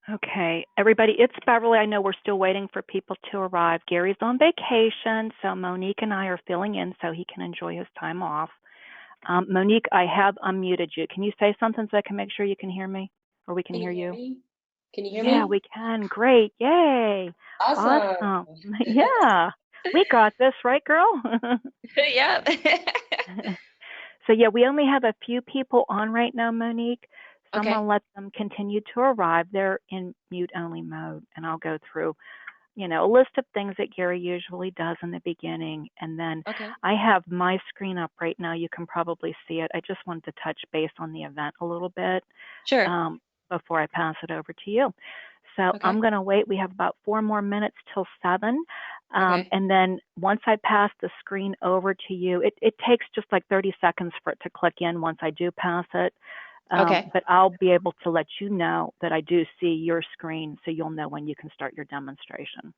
Okay, everybody, it's Beverly. I know we're still waiting for people to arrive. Gary's on vacation, so Monique and I are filling in so he can enjoy his time off. Monique, I have unmuted you. Can you say something so I can make sure you can hear me or we can Can you hear hear you? me? Can you hear Yeah, me? we can. Great. Yay. Awesome. Awesome. Yeah, we got this, right, girl? Yep. So yeah, we only have a few people on right now, Monique. So I'm Okay. gonna let them continue to arrive. They're in mute only mode, and I'll go through, a list of things that Gary usually does in the beginning, and then Okay. I have my screen up right now. You can probably see it. I just wanted to touch base on the event a little bit Sure. um, before I pass it over to you. So Okay. I'm going to wait. We have about 4 more minutes till 7. Okay. And then once I pass the screen over to you, it takes just like 30 seconds for it to click in once I do pass it. Okay. But I'll be able to let you know that I do see your screen so you'll know when you can start your demonstration.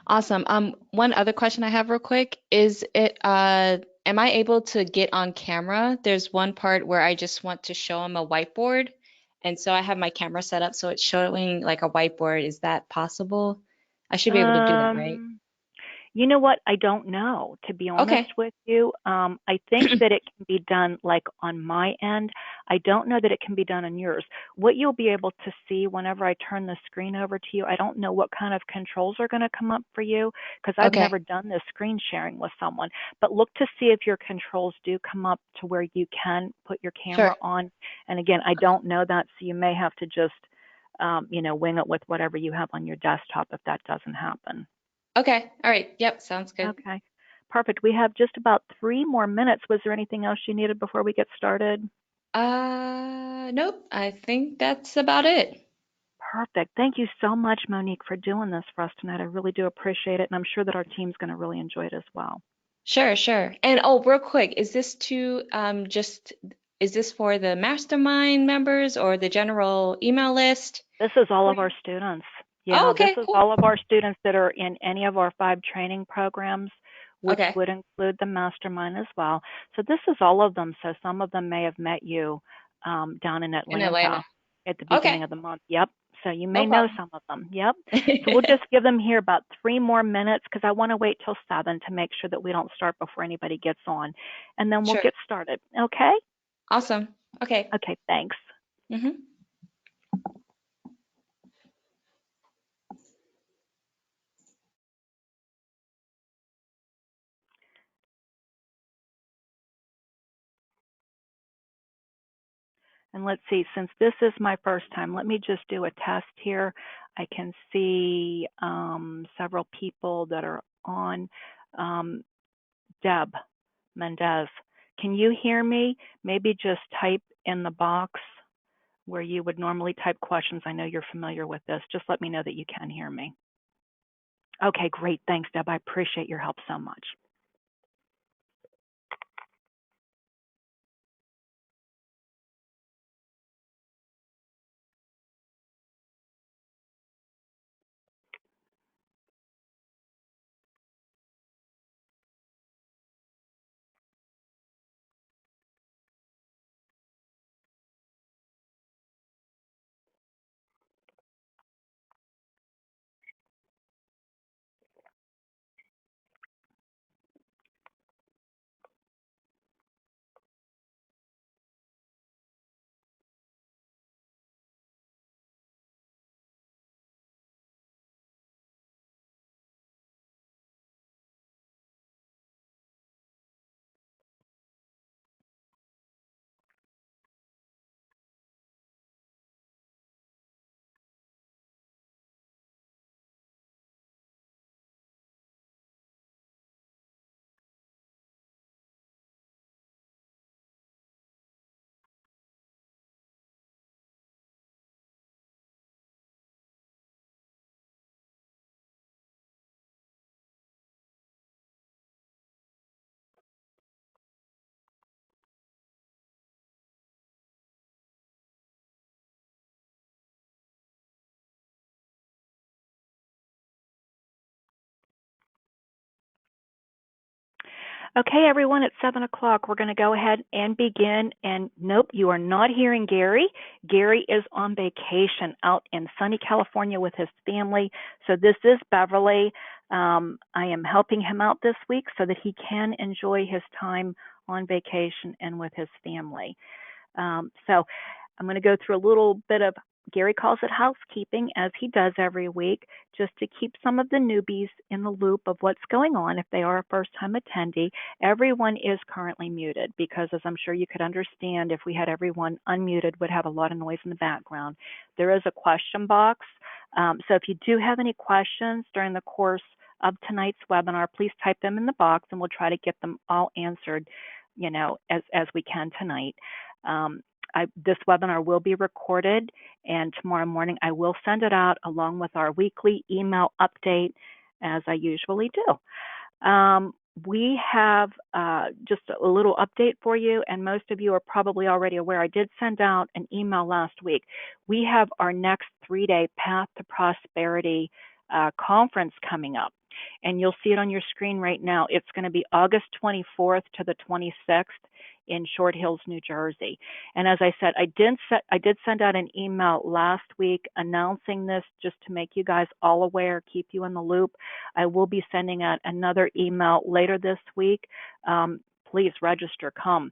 Awesome. One other question I have real quick is am I able to get on camera? There's one part where I just want to show him a whiteboard. And so I have my camera set up so it's showing like a whiteboard. Is that possible? I should be able to do that, right? Um, You know what? I don't know, to be honest Okay. with you. I think that it can be done like on my end. I don't know that it can be done on yours. What you'll be able to see whenever I turn the screen over to you, I don't know what kind of controls are going to come up for you because I've Okay. never done this screen sharing with someone. But look to see if your controls do come up to where you can put your Sure. camera on. And again, I don't know that, so you may have to just, wing it with whatever you have on your desktop if that doesn't happen. Okay. All right. Yep. Sounds good. Okay. Perfect. We have just about 3 more minutes. Was there anything else you needed before we get started? Nope. I think that's about it. Perfect. Thank you so much, Monique, for doing this for us tonight. I really do appreciate it, and I'm sure that our team's going to really enjoy it as well. Sure, sure. And oh, real quick, is this to is this for the mastermind members or the general email list? This is all Who of our students. Oh, Yeah, this okay, is cool. all of our students that are in any of our 5 training programs, which Okay. would include the mastermind as well. So this is all of them. So some of them may have met you down in In Atlanta Atlanta. at the Okay, beginning of the month. Yep. So you no may know problem. some of them. Yep. So we'll just give them here about 3 more minutes because I want to wait till 7 to make sure that we don't start before anybody gets on. And then we'll Sure. get started. Okay? Awesome. Okay. Okay, thanks. Mm-hmm. And let's see, since this is my first time, let me just do a test here. I can see several people that are on. Um, Deb Mendez, can you hear me? Maybe just type in the box where you would normally type questions. I know you're familiar with this. Just let me know that you can hear me. Okay, great. Thanks, Deb. I appreciate your help so much. Okay, everyone, it's 7 o'clock. We're going to go ahead and begin. And nope, you are not hearing Gary. Gary is on vacation out in sunny California with his family. So this is Beverly. I am helping him out this week so that he can enjoy his time on vacation and with his family. So I'm going to go through a little bit of, Gary calls it housekeeping, as he does every week, just to keep some of the newbies in the loop of what's going on if they are a first-time attendee. Everyone is currently muted because, as I'm sure you could understand, if we had everyone unmuted, would have a lot of noise in the background. There is a question box. So if you do have any questions during the course of tonight's webinar, please type them in the box and we'll try to get them all answered, as we can tonight. This webinar will be recorded, and tomorrow morning I will send it out along with our weekly email update, as I usually do. We have just a little update for you, and most of you are probably already aware. I did send out an email last week. We have our next 3-day Path to Prosperity conference coming up, and you'll see it on your screen right now. It's going to be August 24th to the 26th in Short Hills, New Jersey. And as I said, I did send out an email last week announcing this just to make you guys all aware, keep you in the loop. I will be sending out another email later this week. Please register, come.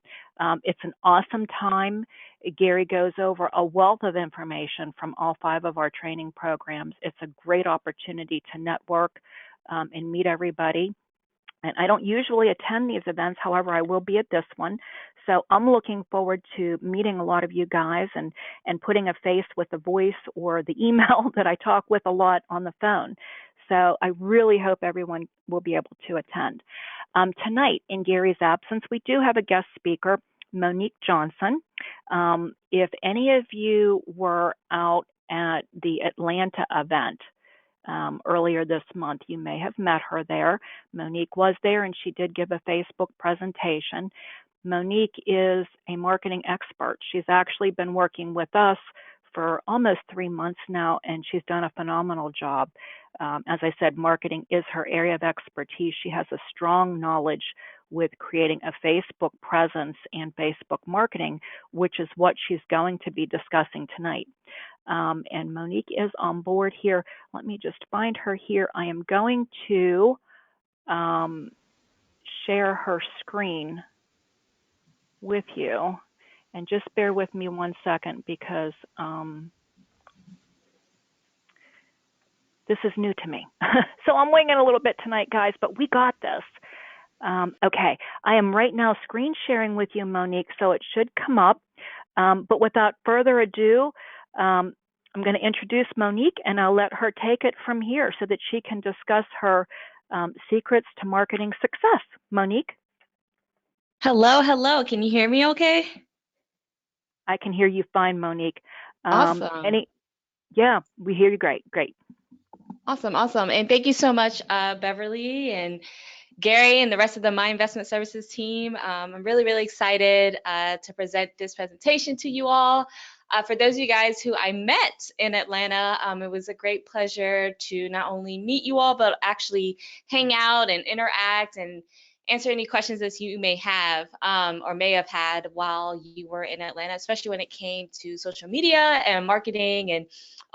It's an awesome time. Gary goes over a wealth of information from all 5 of our training programs. It's a great opportunity to network and meet everybody. And I don't usually attend these events, however, I will be at this one. So I'm looking forward to meeting a lot of you guys and putting a face with the voice or the email that I talk with a lot on the phone. So I really hope everyone will be able to attend. Tonight, in Gary's absence, we do have a guest speaker, Monique Johnson. If any of you were out at the Atlanta event, earlier this month, you may have met her there. Monique was there and she did give a Facebook presentation. Monique is a marketing expert. She's actually been working with us for almost 3 months now, and she's done a phenomenal job. As I said, marketing is her area of expertise. She has a strong knowledge with creating a Facebook presence and Facebook marketing, which is what she's going to be discussing tonight. And Monique is on board here. Let me just find her here. I am going to share her screen with you. And just bear with me 1 second because this is new to me. So I'm winging a little bit tonight, guys, but we got this. Okay, I am right now screen sharing with you, Monique, so it should come up. But without further ado, I'm going to introduce Monique, and I'll let her take it from here so that she can discuss her secrets to marketing success. Monique? Hello, hello. Can you hear me okay? I can hear you fine, Monique. Awesome. Yeah, we hear you great. Great. Awesome, awesome. And thank you so much, Beverly and Gary and the rest of the My Investment Services team. I'm really, really excited to present this presentation to you all. For those of you guys who I met in Atlanta, it was a great pleasure to not only meet you all, but actually hang out and interact and answer any questions that you may have or may have had while you were in Atlanta, especially when it came to social media and marketing and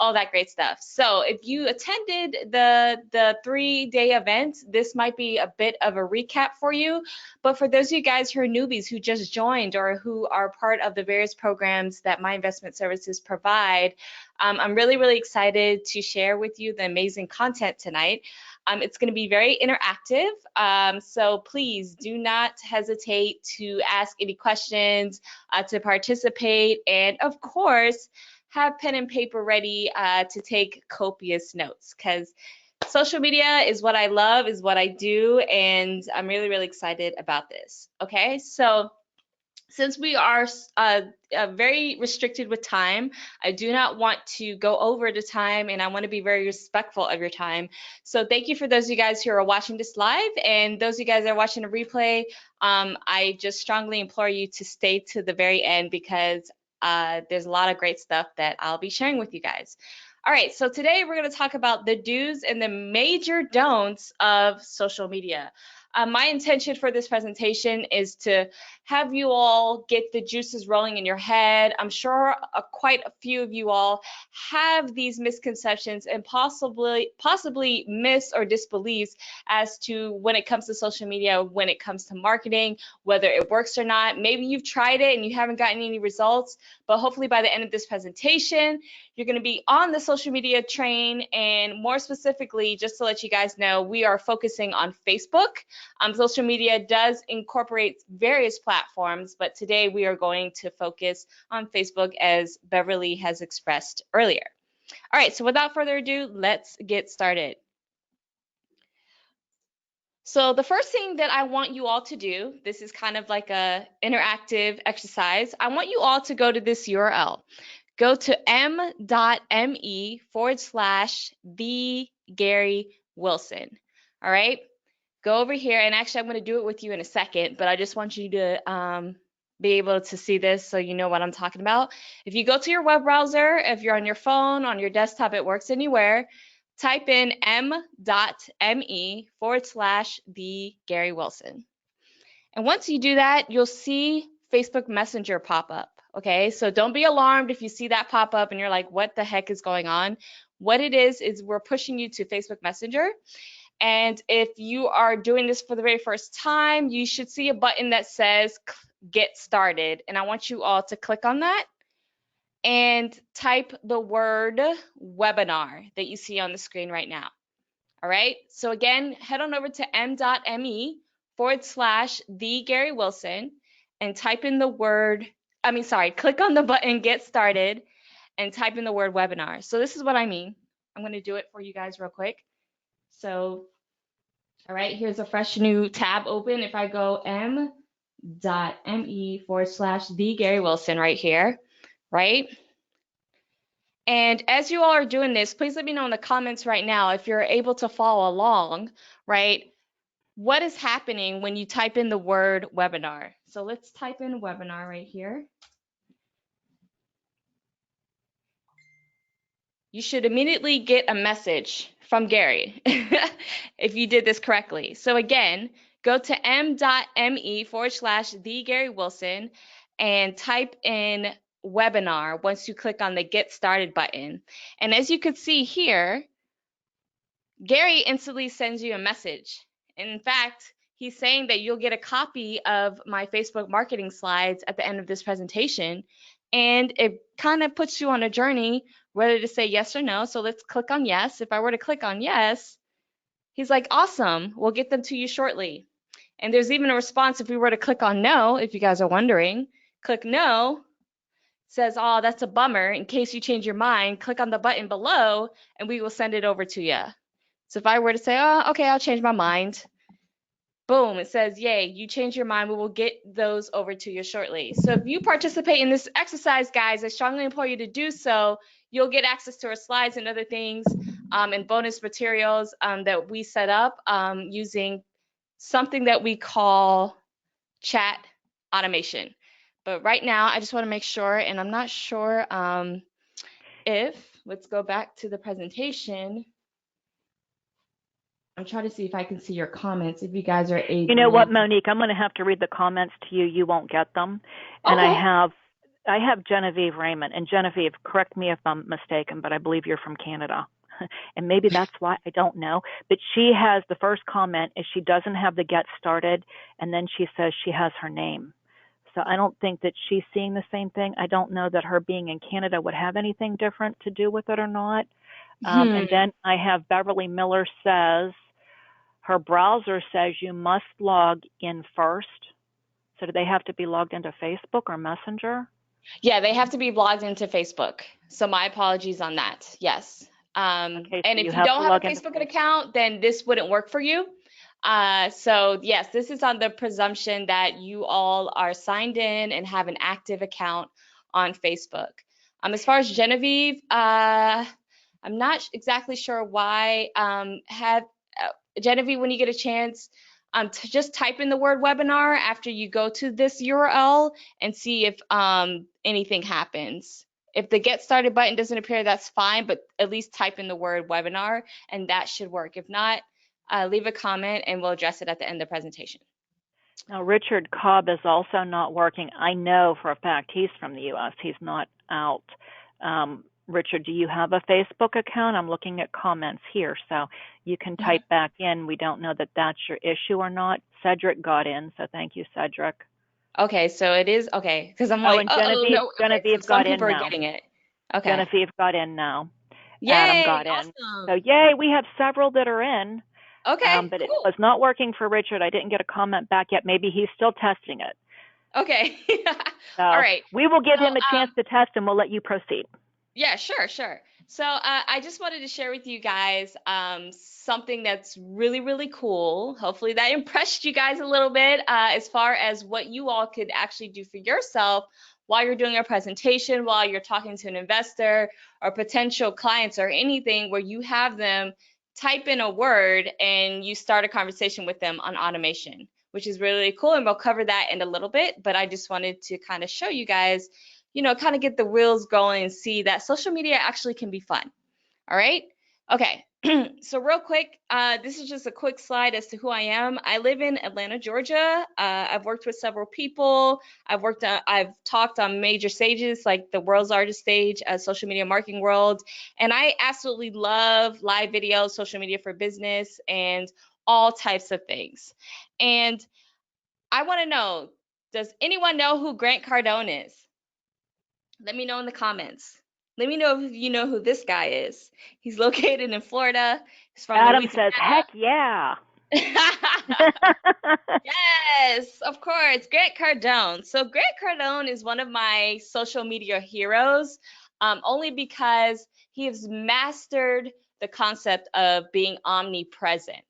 all that great stuff. So if you attended the 3-day event, this might be a bit of a recap for you. But for those of you guys who are newbies who just joined or who are part of the various programs that My Investment Services provide, I'm really, really excited to share with you the amazing content tonight. It's going to be very interactive, so please do not hesitate to ask any questions, to participate, and of course, have pen and paper ready to take copious notes, because social media is what I love, is what I do, and I'm really, really excited about this. Okay, so since we are very restricted with time, I do not want to go over the time, and I want to be very respectful of your time. So thank you for those of you guys who are watching this live, and those of you guys that are watching a replay, I just strongly implore you to stay to the very end, because there's a lot of great stuff that I'll be sharing with you guys. All right, so today we're going to talk about the do's and the major don'ts of social media. My intention for this presentation is to have you all get the juices rolling in your head. I'm sure quite a few of you all have these misconceptions and possibly myths or disbeliefs as to when it comes to social media, when it comes to marketing, whether it works or not. Maybe you've tried it and you haven't gotten any results, but hopefully by the end of this presentation, you're going to be on the social media train. And more specifically, just to let you guys know, we are focusing on Facebook. Social media does incorporate various platforms, but today we are going to focus on Facebook, as Beverly has expressed earlier. All right, so without further ado, let's get started. So the first thing that I want you all to do, this is kind of like a interactive exercise. I want you all to go to this URL. Go to m.me/the Gary Wilson. All right, go over here, and actually I'm going to do it with you in a second, but I just want you to be able to see this so you know what I'm talking about. If you go to your web browser, if you're on your phone, on your desktop, it works anywhere, type in m.me/the Gary Wilson. And once you do that, you'll see Facebook Messenger pop up. Okay, so don't be alarmed if you see that pop up and you're like, what the heck is going on? What it is we're pushing you to Facebook Messenger. And if you are doing this for the very first time, you should see a button that says Get Started. And I want you all to click on that and type the word webinar that you see on the screen right now. All right, so again, head on over to m.me/the Gary Wilson and type in the word, click on the button Get Started and type in the word webinar. So this is what I mean. I'm going to do it for you guys real quick. So, all right, here's a fresh new tab open. If I go m.me/the Gary Wilson right here, right? And as you all are doing this, please let me know in the comments right now if you're able to follow along, right? What is happening when you type in the word webinar? So let's type in webinar right here. You should immediately get a message from Gary if you did this correctly. So again, go to m.me/the Gary Wilson and type in webinar once you click on the Get Started button. And as you can see here, Gary instantly sends you a message. In fact, he's saying that you'll get a copy of my Facebook marketing slides at the end of this presentation. And it kind of puts you on a journey whether to say yes or no. So let's click on yes. If I were to click on yes, he's like, awesome, we'll get them to you shortly. And there's even a response if we were to click on no, if you guys are wondering. Click no, says, oh, that's a bummer. In case you change your mind, click on the button below and we will send it over to you. So if I were to say, oh, okay, I'll change my mind, boom, it says, yay, you changed your mind. We will get those over to you shortly. So if you participate in this exercise, guys, I strongly implore you to do so. You'll get access to our slides and other things and bonus materials that we set up using something that we call chat automation. But right now, I just want to make sure, and I'm not sure let's go back to the presentation. I'm trying to see if I can see your comments, if you guys are able. You know what, Monique, I'm going to have to read the comments to you. You won't get them. And okay. I have Genevieve Raymond. And Genevieve, correct me if I'm mistaken, but I believe you're from Canada. And maybe that's why, I don't know. But she has, the first comment is she doesn't have the Get Started, and then she says she has her name. So I don't think that she's seeing the same thing. I don't know that her being in Canada would have anything different to do with it or not. And then I have Beverly Miller says, her browser says you must log in first. So do they have to be logged into Facebook or Messenger? Yeah, they have to be logged into Facebook. So my apologies on that. Yes. Okay, and so if you don't have a Facebook account, then this wouldn't work for you. So yes, this is on the presumption that you all are signed in and have an active account on Facebook. As far as Genevieve, I'm not exactly sure why. Genevieve, when you get a chance, just type in the word webinar after you go to this URL and see if anything happens. If the Get Started button doesn't appear, that's fine, but at least type in the word webinar and that should work. If not, leave a comment and we'll address it at the end of the presentation. Now, Richard Cobb is also not working. I know for a fact he's from the U.S. He's not out. Richard, do you have a Facebook account? I'm looking at comments here, so you can type back in. We don't know that that's your issue or not. Cedric got in, so thank you, Cedric. Okay, so it is okay, because I'm Oh, like, and oh Genevieve, no. Okay, so Genevieve some got in people are now. getting it. Okay. Genevieve got in now. Adam Yay! got in. So Awesome. yay, we have several that are in. Okay, But it cool. was not working for Richard. I didn't get a comment back yet. Maybe he's still testing it. Okay. All So right. we will give So, him a chance to test and we'll let you proceed. yeah, sure, sure. So I just wanted to share with you guys something that's really, really cool. Hopefully that impressed you guys a little bit as far as what you all could actually do for yourself while you're doing a presentation, while you're talking to an investor or potential clients or anything where you have them type in a word and you start a conversation with them on automation, which is really cool. And we'll cover that in a little bit, but I just wanted to kind of show you guys, kind of get the wheels going and see that social media actually can be fun. All right. Okay. So real quick, this is just a quick slide as to who I am. I live in Atlanta, Georgia. I've worked with several people. I've talked on major stages like the world's largest stage, social media marketing world. And I absolutely love live video, social media for business, and all types of things. And I want to know, does anyone know who Grant Cardone is? Let me know in the comments. Let me know if you know who this guy is. He's located in Florida. He's from Adam says, Louisiana. heck yeah. Yes, of course. Grant Cardone. So Grant Cardone is one of my social media heroes, only because he has mastered the concept of being omnipresent,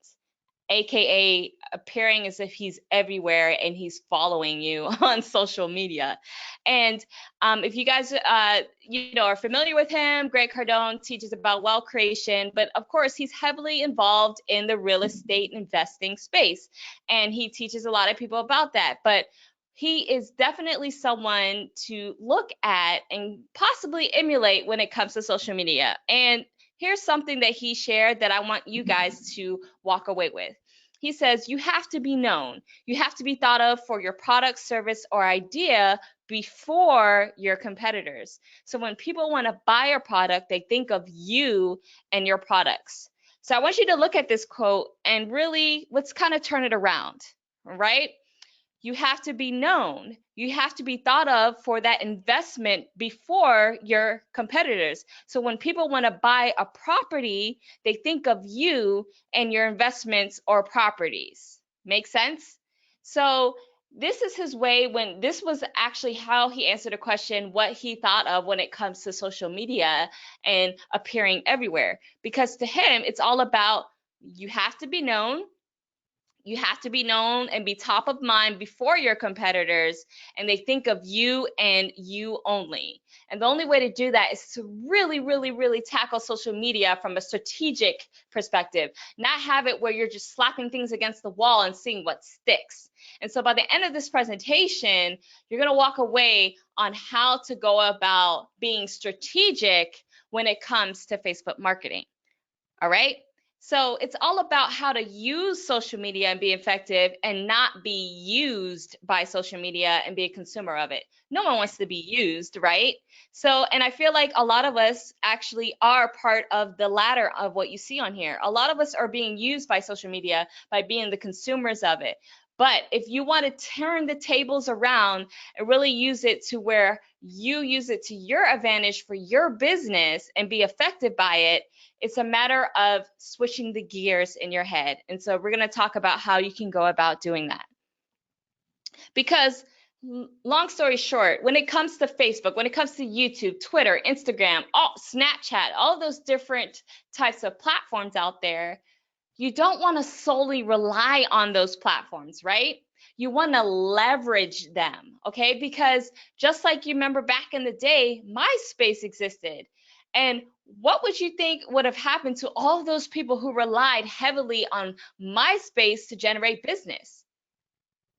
aka appearing as if he's everywhere and he's following you on social media. And if you guys are familiar with him, Greg Cardone teaches about wealth creation, but of course he's heavily involved in the real estate investing space, and he teaches a lot of people about that. But he is definitely someone to look at and possibly emulate when it comes to social media. And here's something that he shared that I want you guys to walk away with. He says, you have to be known. You have to be thought of for your product, service, or idea before your competitors. So when people want to buy a product, they think of you and your products. So I want you to look at this quote and really let's kind of turn it around, right? You have to be known. You have to be thought of for that investment before your competitors. So when people want to buy a property, they think of you and your investments or properties. Make sense? So this is his way when this was actually how he answered a question, what he thought of when it comes to social media and appearing everywhere. Because to him, it's all about you have to be known, you have to be known and be top of mind before your competitors, and they think of you and you only. And the only way to do that is to really, really, really tackle social media from a strategic perspective, not have it where you're just slapping things against the wall and seeing what sticks. And so by the end of this presentation, you're going to walk away on how to go about being strategic when it comes to Facebook marketing. All right. So it's all about how to use social media and be effective and not be used by social media and be a consumer of it. No one wants to be used, right? So, and I feel like a lot of us actually are part of the latter of what you see on here. A lot of us are being used by social media by being the consumers of it. But if you want to turn the tables around and really use it to where you use it to your advantage for your business and be effective by it, it's a matter of switching the gears in your head. And so we're going to talk about how you can go about doing that. Because long story short, when it comes to Facebook, when it comes to YouTube, Twitter, Instagram, Snapchat, all those different types of platforms out there, you don't want to solely rely on those platforms, right? You want to leverage them, okay? Because just like you remember back in the day, MySpace existed. And what would you think would have happened to all those people who relied heavily on MySpace to generate business?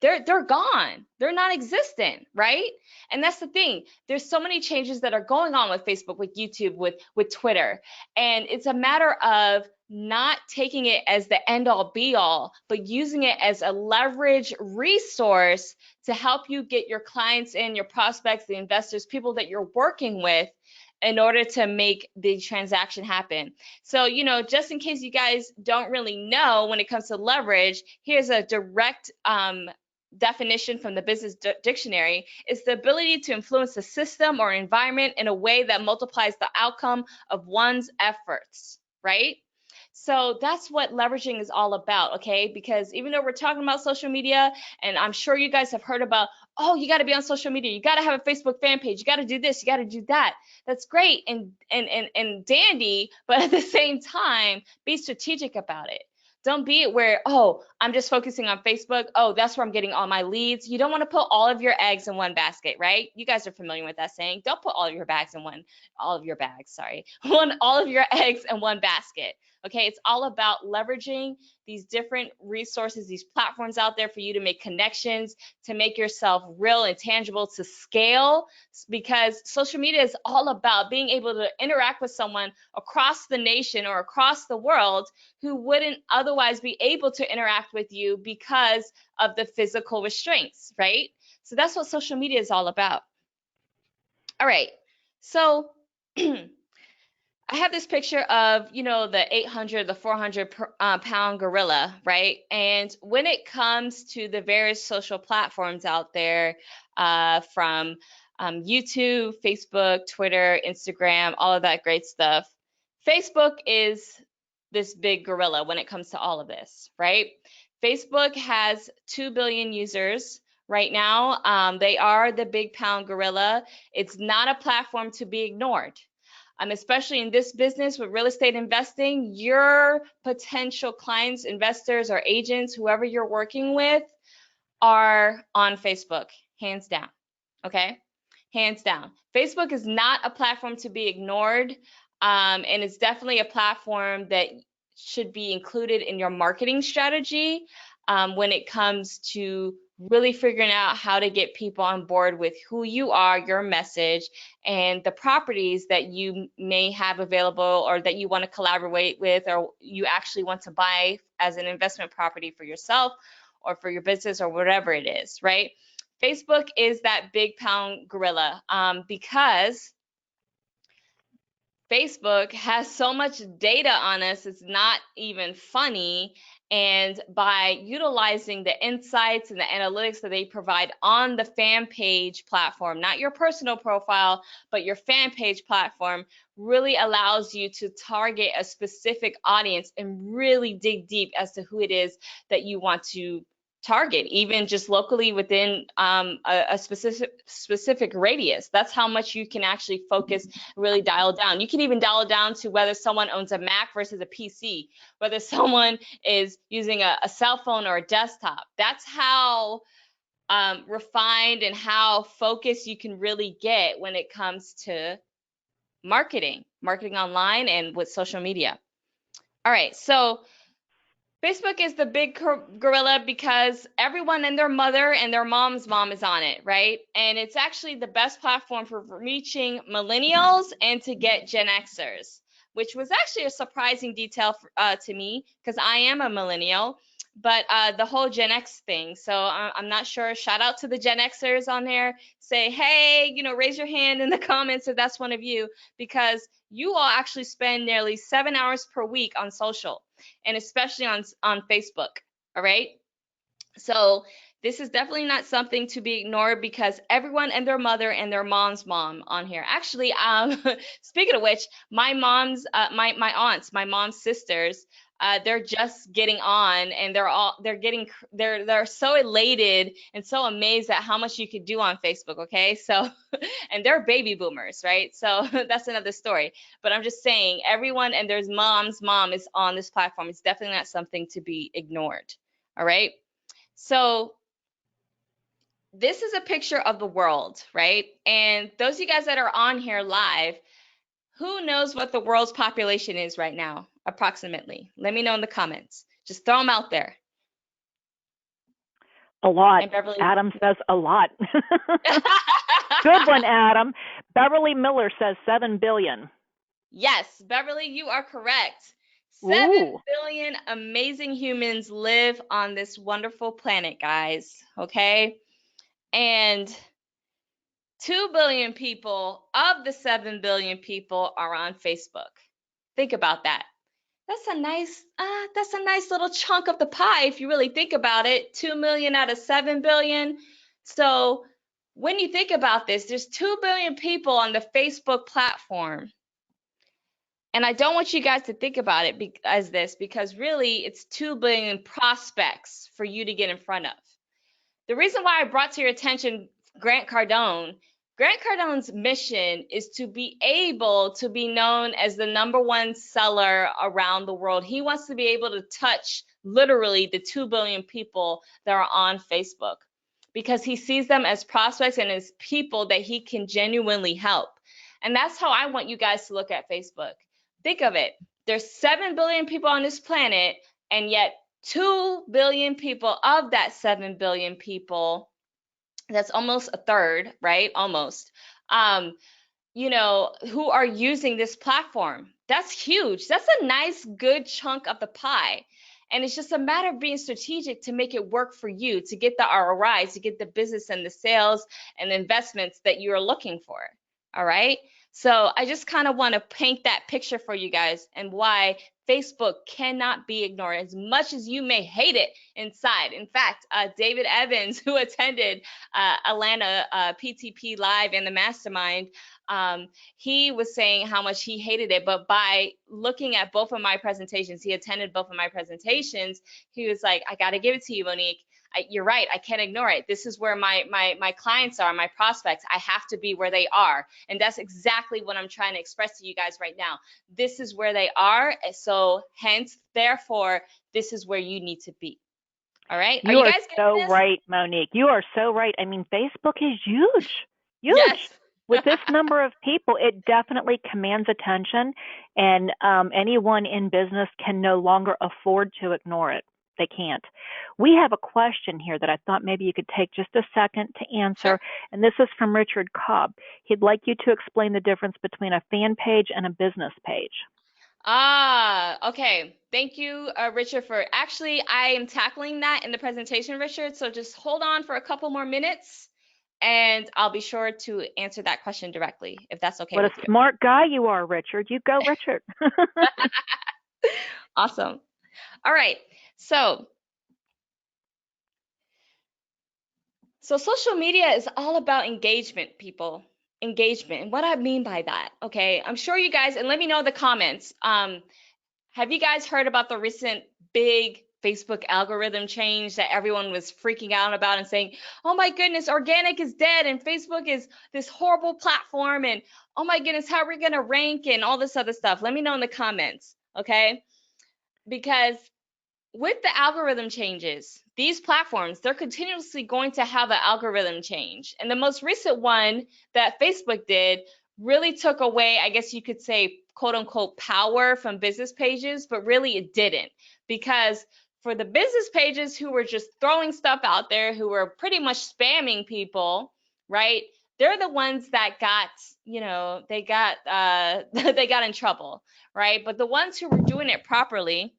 they're gone. They're non-existent, right? And that's the thing. There's so many changes that are going on with Facebook, with YouTube, with Twitter. And it's a matter of not taking it as the end all be all, but using it as a leverage resource to help you get your clients in, your prospects, the investors, people that you're working with in order to make the transaction happen. So, just in case you guys don't really know when it comes to leverage, here's a direct definition from the business dictionary. Is the ability to influence a system or environment in a way that multiplies the outcome of one's efforts, right? So that's what leveraging is all about, okay? Because even though we're talking about social media, and I'm sure you guys have heard about, oh, you got to be on social media, you got to have a Facebook fan page, you got to do this, you got to do that. That's great and dandy, but at the same time, be strategic about it. Don't be it where, oh, I'm just focusing on Facebook. Oh, that's where I'm getting all my leads. You don't want to put all of your eggs in one basket, right? You guys are familiar with that saying. Don't put all of your bags in all of your bags, sorry. All of your eggs in one basket. Okay, it's all about leveraging these different resources, these platforms out there for you to make connections, to make yourself real and tangible, to scale, because social media is all about being able to interact with someone across the nation or across the world who wouldn't otherwise be able to interact with you because of the physical restraints, right? So that's what social media is all about. All right, so I have this picture of, the 800, the 400 pound gorilla, right? And when it comes to the various social platforms out there, from YouTube, Facebook, Twitter, Instagram, all of that great stuff, Facebook is this big gorilla when it comes to all of this, right? Facebook has 2 billion users right now. They are the big pound gorilla. It's not a platform to be ignored. Especially in this business with real estate investing, your potential clients, investors, or agents, whoever you're working with, are on Facebook, hands down. Okay, hands down. Facebook is not a platform to be ignored, and it's definitely a platform that should be included in your marketing strategy when it comes to really figuring out how to get people on board with who you are, your message, and the properties that you may have available or that you want to collaborate with, or you actually want to buy as an investment property for yourself or for your business or whatever it is, right? Facebook is that big pound gorilla because Facebook has so much data on us, it's not even funny. And by utilizing the insights and the analytics that they provide on the fan page platform, not your personal profile, but your fan page platform, really allows you to target a specific audience and really dig deep as to who it is that you want to target, even just locally within a specific radius. That's how much you can actually focus, really dial down. You can even dial down to whether someone owns a Mac versus a PC, whether someone is using a cell phone or a desktop. That's how refined and how focused you can really get when it comes to marketing online and with social media. All right, so Facebook is the big gorilla because everyone and their mother and their mom's mom is on it, right? And it's actually the best platform for reaching millennials and to get Gen Xers, which was actually a surprising detail to me because I am a millennial, but the whole Gen X thing. So I'm not sure. Shout out to the Gen Xers on there. Say, hey, raise your hand in the comments if that's one of you, because you all actually spend nearly 7 hours per week on social, and especially on Facebook. All right. So this is definitely not something to be ignored because everyone and their mother and their mom's mom on here. Actually, speaking of which, my my aunts, my mom's sisters, they're just getting on, and they're so elated and so amazed at how much you could do on Facebook. Okay, so and they're baby boomers, right? So that's another story. But I'm just saying, everyone and their mom's mom is on this platform. It's definitely not something to be ignored. All right. So this is a picture of the world, right? And those of you guys that are on here live, who knows what the world's population is right now, approximately? Let me know in the comments. Just throw them out there. A lot. And Beverly. Adam says a lot. Good one, Adam. Beverly Miller says 7 billion. Yes, Beverly, you are correct. 7 Ooh. billion amazing humans live on this wonderful planet, guys. Okay? And 2 billion people of the 7 billion people are on Facebook. Think about that. That's a nice little chunk of the pie if you really think about it. 2 million out of 7 billion. So when you think about this, there's 2 billion people on the Facebook platform. And I don't want you guys to think about it as this, because really it's 2 billion prospects for you to get in front of. The reason why I brought to your attention Grant Cardone, Grant Cardone's mission is to be able to be known as the #1 seller around the world. He wants to be able to touch literally the 2 billion people that are on Facebook, because he sees them as prospects and as people that he can genuinely help. And that's how I want you guys to look at Facebook. Think of it. There's 7 billion people on this planet, and yet 2 billion people of that 7 billion people, that's almost a third, right? Almost. Who are using this platform. That's huge. That's a nice, good chunk of the pie. And it's just a matter of being strategic to make it work for you, to get the ROI, to get the business and the sales and the investments that you are looking for. All right. So I just kind of want to paint that picture for you guys, and why Facebook cannot be ignored as much as you may hate it inside. In fact, David Evans, who attended Atlanta PTP Live in the Mastermind, he was saying how much he hated it. But by looking at both of my presentations, he attended both of my presentations, he was like, I got to give it to you, Monique. You're right. I can't ignore it. This is where my clients are, my prospects. I have to be where they are. And that's exactly what I'm trying to express to you guys right now. This is where they are. So hence, therefore, this is where you need to be. All right. Are You you are guys getting so this? right, Monique. You are so right. I mean, Facebook is huge, huge. Yes. With this number of people, it definitely commands attention, and anyone in business can no longer afford to ignore it. They can't. We have a question here that I thought maybe you could take just a second to Sure. answer, and this is from Richard Cobb. He'd like you to explain the difference between a fan page and a business page. Okay. Thank you, Richard, for actually, I am tackling that in the presentation, Richard. So just hold on for a couple more minutes and I'll be sure to answer that question directly, if that's okay What a with you. smart guy you are, Richard. You go, Richard. Awesome. All right. So social media is all about engagement, people. Engagement. And what I mean by that, okay? I'm sure you guys, and let me know in the comments. Have you guys heard about the recent big Facebook algorithm change that everyone was freaking out about and saying, oh my goodness, organic is dead and Facebook is this horrible platform, and oh my goodness, how are we going to rank and all this other stuff? Let me know in the comments, okay? Because with the algorithm changes, these platforms, they're continuously going to have an algorithm change. And the most recent one that Facebook did really took away, I guess you could say, quote unquote, power from business pages, but really it didn't. Because for the business pages who were just throwing stuff out there, who were pretty much spamming people, right? They're the ones that got, they got they got in trouble, right? But the ones who were doing it properly,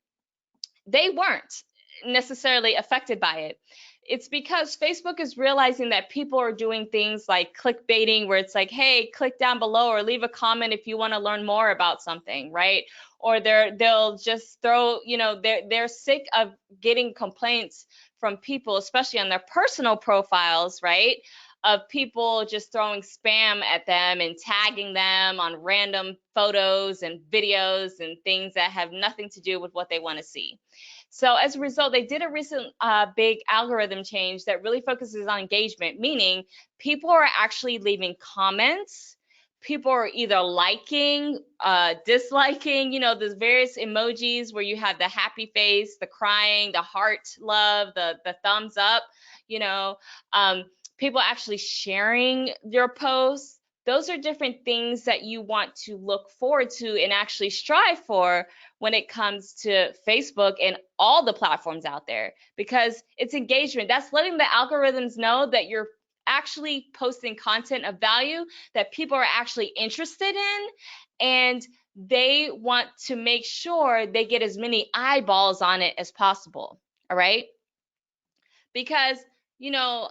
they weren't necessarily affected by it. It's because Facebook is realizing that people are doing things like clickbaiting, where it's like, hey, click down below or leave a comment if you want to learn more about something, right? Or they'll just throw, they're sick of getting complaints from people, especially on their personal profiles, right? Of people just throwing spam at them and tagging them on random photos and videos and things that have nothing to do with what they want to see. So as a result, they did a recent big algorithm change that really focuses on engagement, meaning people are actually leaving comments. People are either liking, disliking, there's various emojis where you have the happy face, the crying, the heart love, the thumbs up, um, people actually sharing your posts. Those are different things that you want to look forward to and actually strive for when it comes to Facebook and all the platforms out there, because it's engagement. That's letting the algorithms know that you're actually posting content of value that people are actually interested in, and they want to make sure they get as many eyeballs on it as possible. All right? Because, you know,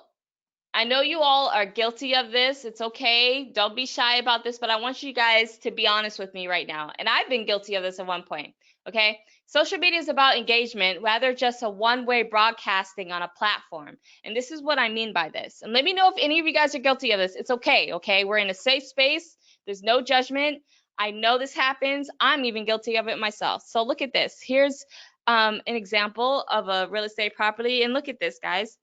I know you all are guilty of this. It's okay. Don't be shy about this, but I want you guys to be honest with me right now. And I've been guilty of this at one point. Okay. Social media is about engagement, rather just a one-way broadcasting on a platform. And this is what I mean by this. And let me know if any of you guys are guilty of this. It's okay. Okay. We're in a safe space. There's no judgment. I know this happens. I'm even guilty of it myself. So look at this. Here's an example of a real estate property. And look at this, guys,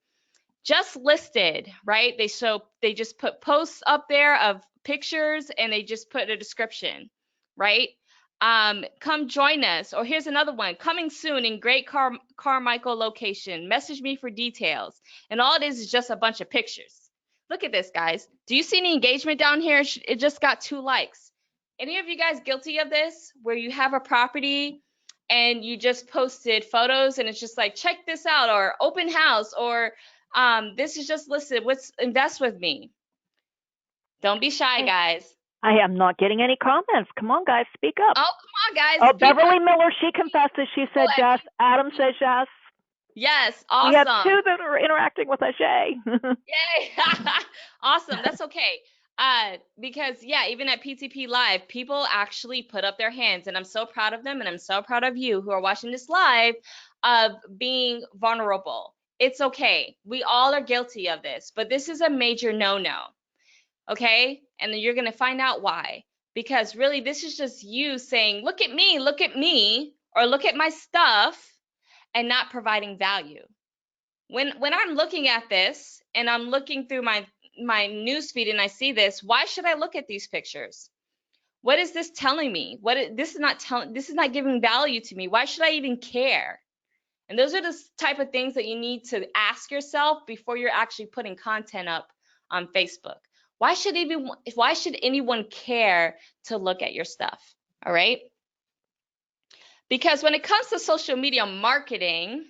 just listed, right? They just put posts up there of pictures and they just put a description, right? Come join us. Or here's another one, coming soon in Great Carmichael location. Message me for details. And all it is just a bunch of pictures. Look at this, guys. Do you see any engagement down here? It just got 2 likes. Any of you guys guilty of this, where you have a property and you just posted photos and it's just like, check this out, or open house, or this is just listed. Invest with me. Don't be shy, guys. I am not getting any comments. Come on, guys, speak up. Oh, come on, guys. Oh, Beverly Miller, she confesses. She said yes. Adam says yes. Yes, awesome. We have 2 that are interacting with us. Yay. Yay. Awesome. That's okay. Because yeah, even at PTP Live, people actually put up their hands, and I'm so proud of them, and I'm so proud of you who are watching this live, of being vulnerable. It's okay. We all are guilty of this, but this is a major no-no. Okay? And then you're going to find out why. Because really, this is just you saying, look at me, or look at my stuff, and not providing value. When I'm looking at this and I'm looking through my newsfeed and I see this, why should I look at these pictures? What is this telling me? This is not giving value to me. Why should I even care? And those are the type of things that you need to ask yourself before you're actually putting content up on Facebook. Why should anyone care to look at your stuff? All right? Because when it comes to social media marketing,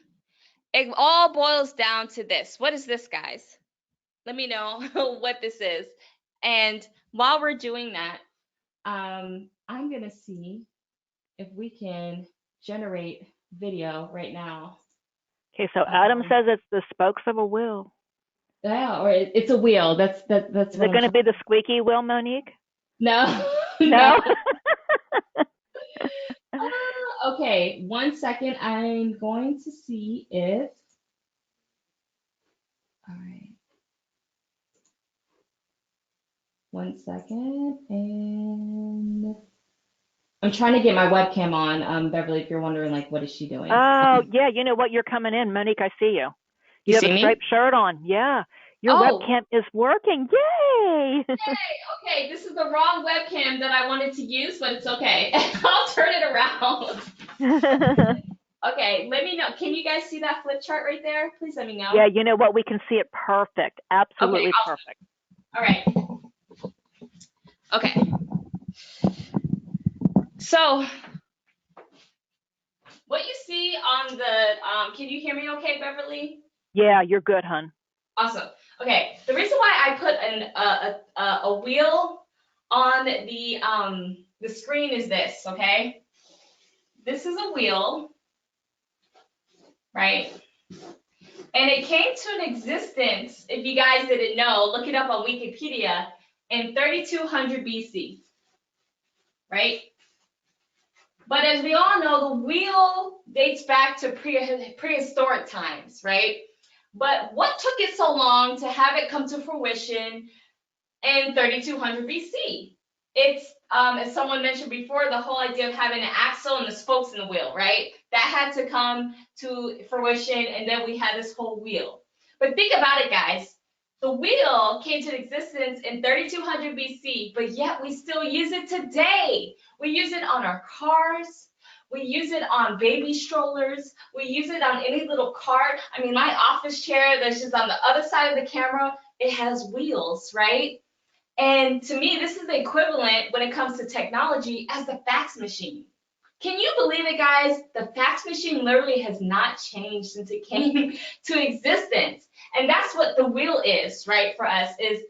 it all boils down to this. What is this, guys? Let me know what this is. And while we're doing that, I'm going to see if we can generate video right now. Okay, so Adam says it's the spokes of a wheel. Yeah, or it's a wheel. That's Is it going to be the squeaky wheel, Monique? No. No? Okay, 1 second. I'm going to see if. All right. 1 second, and I'm trying to get my webcam on. Beverly, if you're wondering, like, what is she doing? Oh, yeah, you know what? You're coming in. Monique, I see you. You have a striped shirt on. Yeah. Your webcam is working. Yay! Yay! Okay, this is the wrong webcam that I wanted to use, but it's okay. I'll turn it around. Okay, let me know. Can you guys see that flip chart right there? Please let me know. Yeah, you know what? We can see it perfect. Absolutely perfect. All right. Okay. So, what you see on the, can you hear me okay, Beverly? Yeah, you're good, hun. Awesome. Okay, the reason why I put a wheel on the screen is this, okay? This is a wheel, right? And it came to an existence, if you guys didn't know, look it up on Wikipedia, in 3200 BC, right? But as we all know, the wheel dates back to prehistoric times, right? But what took it so long to have it come to fruition in 3200 BC? It's, as someone mentioned before, the whole idea of having an axle and the spokes in the wheel, right? That had to come to fruition, and then we had this whole wheel. But think about it, guys. The wheel came to existence in 3200 BC, but yet we still use it today. We use it on our cars. We use it on baby strollers. We use it on any little cart. I mean, my office chair that's just on the other side of the camera, it has wheels, right? And to me, this is the equivalent when it comes to technology as the fax machine. Can you believe it, guys? The fax machine literally has not changed since it came to existence. And that's what the wheel is, right, for us, is,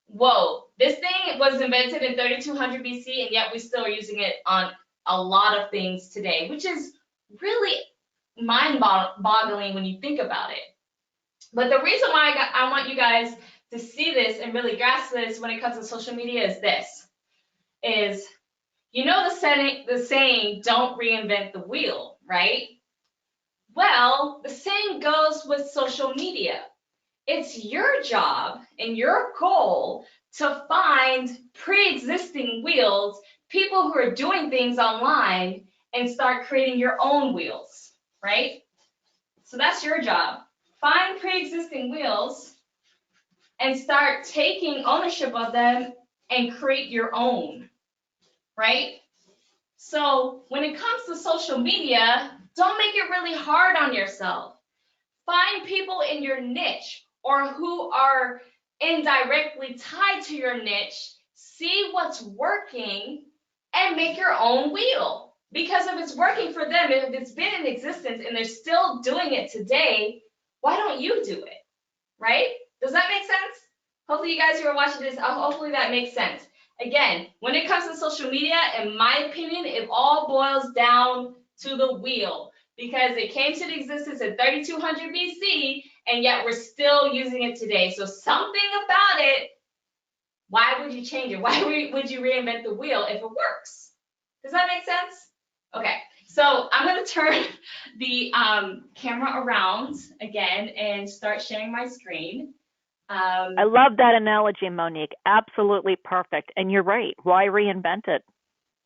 whoa, this thing was invented in 3200 BC, and yet we still are using it on a lot of things today, which is really mind-boggling when you think about it. But the reason why I want you guys to see this and really grasp this when it comes to social media is this, is, you know, the saying, don't reinvent the wheel, right? Well, the same goes with social media. It's your job and your goal to find pre-existing wheels, people who are doing things online, and start creating your own wheels, right? So that's your job. Find pre-existing wheels and start taking ownership of them and create your own, right? So when it comes to social media, don't make it really hard on yourself. Find people in your niche or who are indirectly tied to your niche, see what's working, and make your own wheel. Because if it's working for them, if it's been in existence and they're still doing it today, why don't you do it, right? Does that make sense? Hopefully you guys who are watching this, hopefully that makes sense. Again, when it comes to social media, in my opinion, it all boils down to the wheel, because it came to existence in 3200 BC, and yet we're still using it today. So something about it, why would you change it? Why would you reinvent the wheel if it works? Does that make sense? Okay, so I'm going to turn the camera around again and start sharing my screen. I love that analogy, Monique. Absolutely perfect. And you're right. Why reinvent it?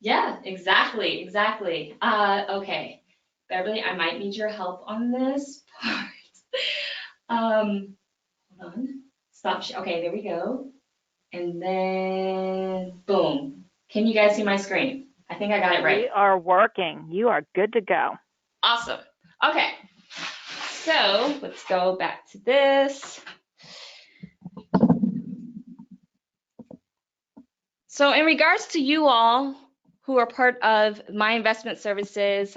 Yeah, exactly. Okay, Beverly, I might need your help on this part. Hold on. Stop. Okay, there we go. And then, boom. Can you guys see my screen? I think I got it right. We are working. You are good to go. Awesome. Okay. So let's go back to this. So in regards to you all who are part of my investment services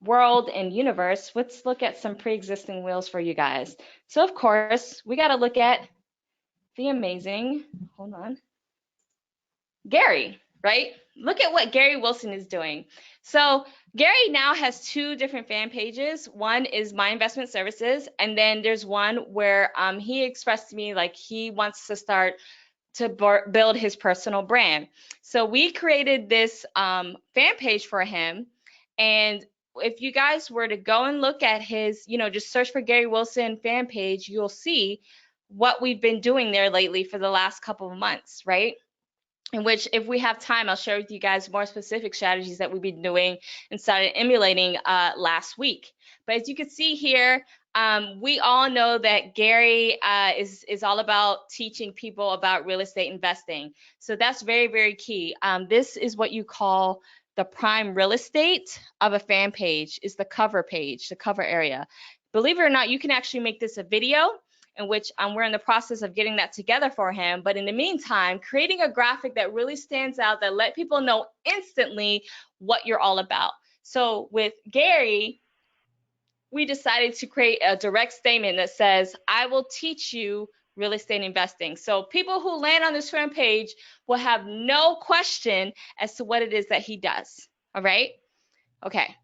world and universe, let's look at some pre-existing wheels for you guys. So of course, we got to look at the amazing, hold on, Gary, right? Look at what Gary Wilson is doing. So Gary now has two different fan pages. One is My Investment Services, and then there's one where he expressed to me like he wants to start to build his personal brand. So we created this fan page for him. And if you guys were to go and look at his, just search for Gary Wilson fan page, you'll see what we've been doing there lately for the last couple of months, right? In which, if we have time, I'll share with you guys more specific strategies that we've been doing and started emulating last week. But as you can see here, we all know that Gary is all about teaching people about real estate investing. So that's very, very key. This is what you call the prime real estate of a fan page, is the cover page, the cover area. Believe it or not, you can actually make this a video, in which we're in the process of getting that together for him. But in the meantime, creating a graphic that really stands out, that let people know instantly what you're all about. So with Gary, we decided to create a direct statement that says, I will teach you real estate investing. So people who land on this front page will have no question as to what it is that he does. All right? Okay.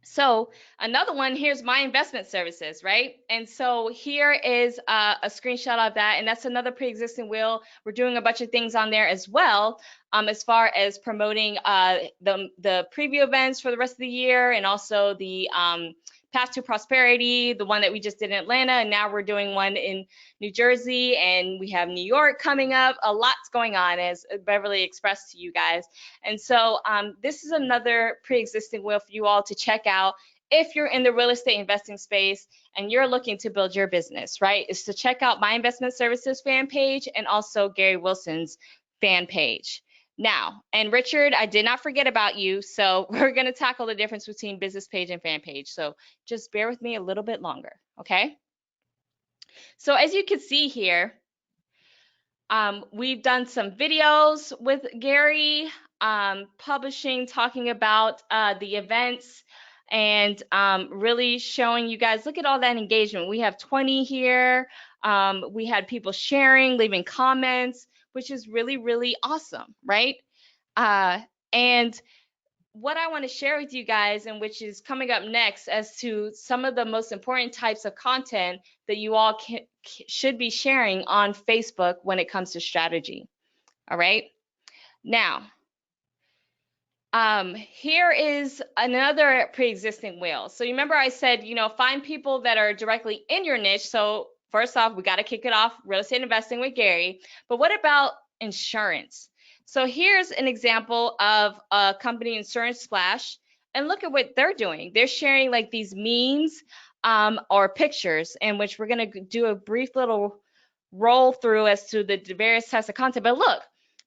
So another one, here's My Investment Services, right? And so here is a screenshot of that, and that's another pre-existing wheel. We're doing a bunch of things on there as well, as far as promoting the preview events for the rest of the year, and also the Path to Prosperity, the one that we just did in Atlanta, and now we're doing one in New Jersey, and we have New York coming up. A lot's going on, as Beverly expressed to you guys. And so this is another pre-existing wheel for you all to check out if you're in the real estate investing space and you're looking to build your business, right? Is to check out My Investment Services fan page and also Gary Wilson's fan page. Now, and Richard, I did not forget about you, so we're going to tackle the difference between business page and fan page. So just bear with me a little bit longer, okay? So as you can see here, We've done some videos with Gary, publishing, talking about the events, and really showing you guys, look at all that engagement. We have 20 here. We had people sharing, leaving comments, which is really, really awesome, right? Uh, and what I want to share with you guys, and which is coming up next, as to some of the most important types of content that you all should be sharing on Facebook when it comes to strategy. All right. Now, here is another pre-existing wheel. So you remember I said, find people that are directly in your niche. So first off, we got to kick it off, real estate investing with Gary. But what about insurance? So here's an example of a company, Insurance Splash, and look at what they're doing. They're sharing like these memes or pictures, in which we're going to do a brief little roll through as to the various types of content. But look,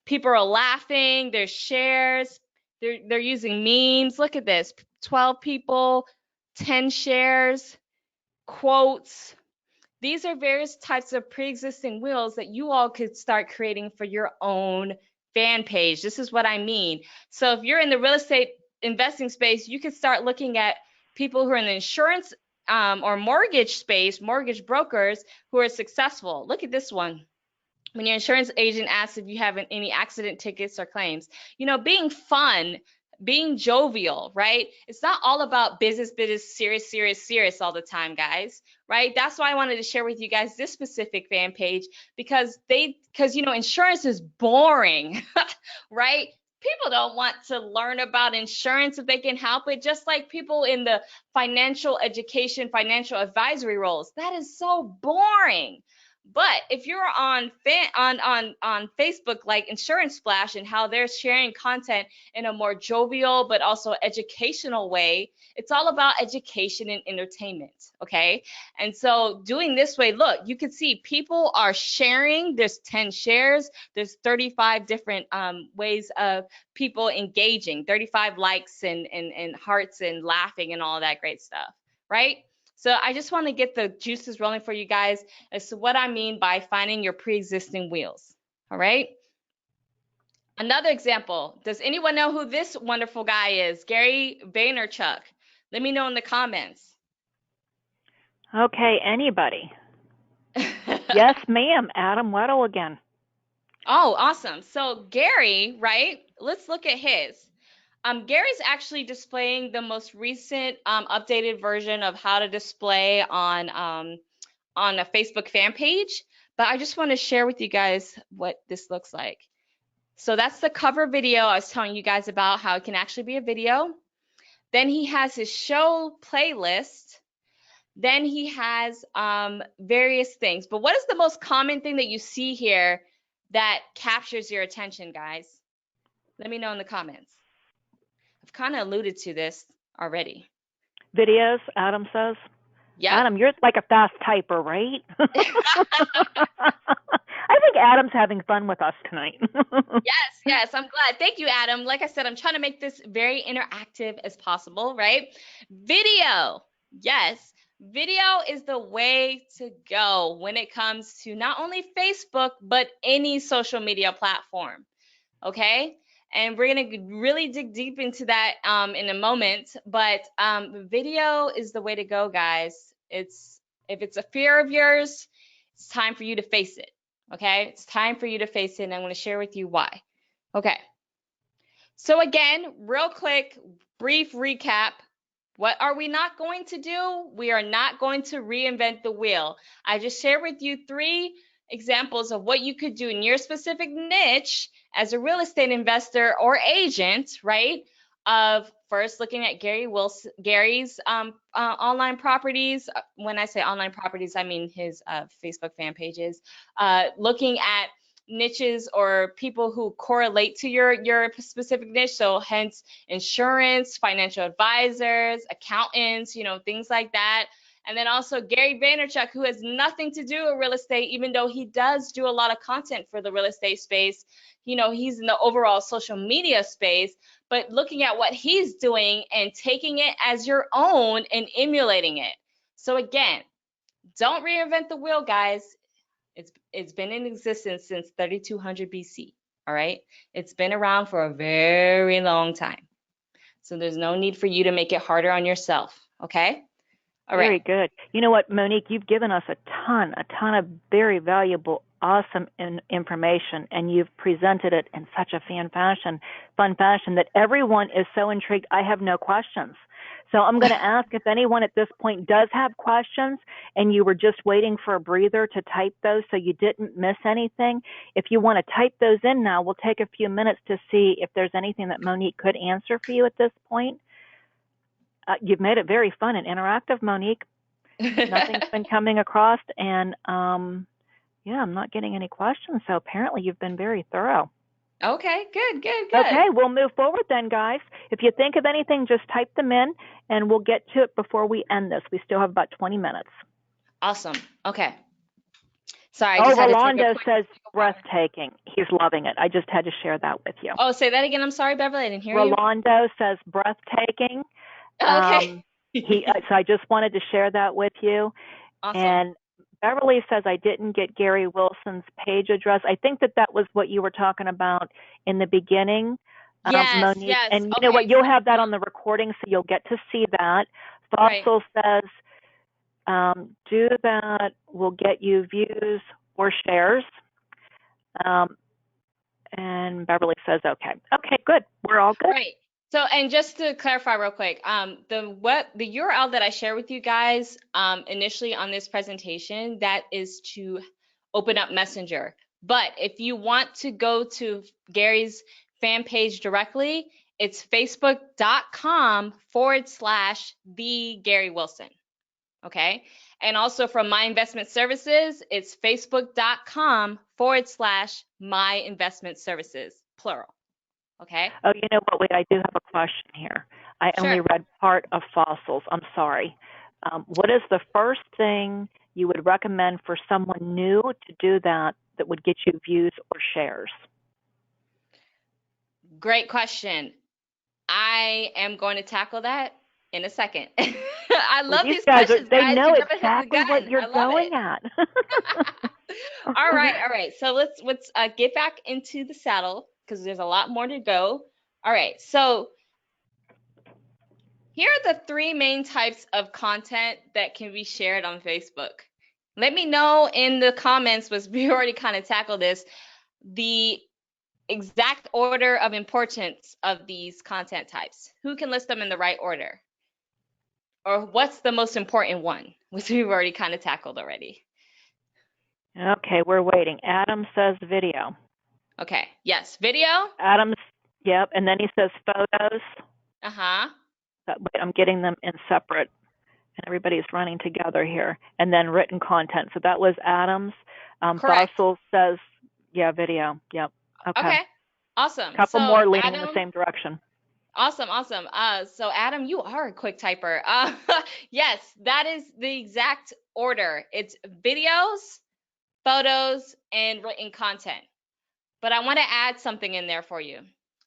people are laughing, there's shares, they're using memes. Look at this. 12 people, 10 shares, quotes. These are various types of pre-existing wheels that you all could start creating for your own fan page. This is what I mean. So if you're in the real estate investing space, you could start looking at people who are in the insurance or mortgage space, mortgage brokers who are successful. Look at this one. When your insurance agent asks if you have any accident tickets or claims, being fun, being jovial, right? It's not all about business, serious, serious, serious all the time, guys, right? That's why I wanted to share with you guys this specific fan page, because insurance is boring, right? People don't want to learn about insurance if they can help it, just like people in the financial education, financial advisory roles. That is so boring. But if you're on Facebook, like Insurance Splash, and how they're sharing content in a more jovial but also educational way, it's all about education and entertainment, okay? And so doing this way, look, you can see people are sharing. There's 10 shares. There's 35 different ways of people engaging, 35 likes and hearts and laughing and all that great stuff, right? So I just want to get the juices rolling for you guys as to what I mean by finding your pre-existing wheels. All right. Another example. Does anyone know who this wonderful guy is? Gary Vaynerchuk. Let me know in the comments. Okay, anybody? Yes, ma'am. Adam Weddle again. Oh, awesome. So Gary, right? Let's look at his. Gary's actually displaying the most recent updated version of how to display on a Facebook fan page, but I just want to share with you guys what this looks like. So that's the cover video I was telling you guys about, how it can actually be a video. Then he has his show playlist. Then he has various things. But what is the most common thing that you see here that captures your attention, guys? Let me know in the comments. I've kind of alluded to this already. Videos, Adam says. Yeah. Adam, you're like a fast typer, right? I think Adam's having fun with us tonight. Yes, I'm glad. Thank you, Adam. Like I said, I'm trying to make this very interactive as possible, right? Video. Yes, video is the way to go when it comes to not only Facebook, but any social media platform. Okay. And we're going to really dig deep into that in a moment. But video is the way to go, guys. If it's a fear of yours, it's time for you to face it. Okay. It's time for you to face it. And I'm going to share with you why. Okay. So again, real quick, brief recap. What are we not going to do? We are not going to reinvent the wheel. I just shared with you 3 examples of what you could do in your specific niche as a real estate investor or agent, right? Of first looking at Gary's online properties. When I say online properties, I mean his Facebook fan pages. Looking at niches or people who correlate to your specific niche. So hence insurance, financial advisors, accountants, things like that. And then also Gary Vaynerchuk, who has nothing to do with real estate, even though he does do a lot of content for the real estate space. He's in the overall social media space, but looking at what he's doing and taking it as your own and emulating it. So again, don't reinvent the wheel, guys. It's been in existence since 3200 BC. All right. It's been around for a very long time. So there's no need for you to make it harder on yourself. Okay. All right. Very good. You know what, Monique, you've given us a ton of very valuable, awesome information, and you've presented it in such a fun fashion that everyone is so intrigued. I have no questions. So I'm going to ask if anyone at this point does have questions and you were just waiting for a breather to type those so you didn't miss anything. If you want to type those in now, we'll take a few minutes to see if there's anything that Monique could answer for you at this point. You've made it very fun and interactive, Monique. Nothing's been coming across, and yeah, I'm not getting any questions. So apparently you've been very thorough. Okay, good. Okay, we'll move forward then, guys. If you think of anything, just type them in, and we'll get to it before we end this. We still have about 20 minutes. Awesome. Okay. Sorry, I Oh, just had to take Rolando a quick says breathtaking. He's loving it. I just had to share that with you. Oh, say that again. I'm sorry, Beverly. I didn't hear you. Rolando says breathtaking. Okay. So I just wanted to share that with you. Awesome. And Beverly says, I didn't get Gary Wilson's page address. I think that was what you were talking about in the beginning, Yes, Monique. yes. And you Okay, know what? You'll have that on the recording, so you'll get to see that. Fossil says, do that will get you views or shares. And Beverly says, okay. Okay, good. We're all good. Right. So, and just to clarify real quick, the URL that I share with you guys initially on this presentation, that is to open up Messenger. But if you want to go to Gary's fan page directly, it's facebook.com/the Gary Wilson. Okay. And also from My Investment Services, it's facebook.com/My Investment Services, plural. Okay. Oh, you know what? Wait, I do have a question here. I Sure. only read part of Fossils. I'm sorry. What is the first thing you would recommend for someone new to do that would get you views or shares? Great question. I am going to tackle that in a second. I love these guys questions, they guys. know You never hit the exactly gun. what you're I love going it. at. All right. So let's get back into the saddle because there's a lot more to go. All right. So here are the 3 main types of content that can be shared on Facebook. Let me know in the comments, was we already kind of tackled this, the exact order of importance of these content types. Who can list them in the right order? Or what's the most important one, which we've already kind of tackled already. Okay, we're waiting. Adam says video. Okay, yes, video. Adam's, yep, and then he says photos. Uh-huh. Wait, I'm getting them in separate, and everybody's running together here. And then written content. So that was Adam's. Correct. Fossil says, yeah, video. Yep. Okay. Awesome. Couple so more leaning Adam, in the same direction. Awesome. So Adam, you are a quick typer. Yes, that is the exact order. It's videos, photos, and written content. But I want to add something in there for you.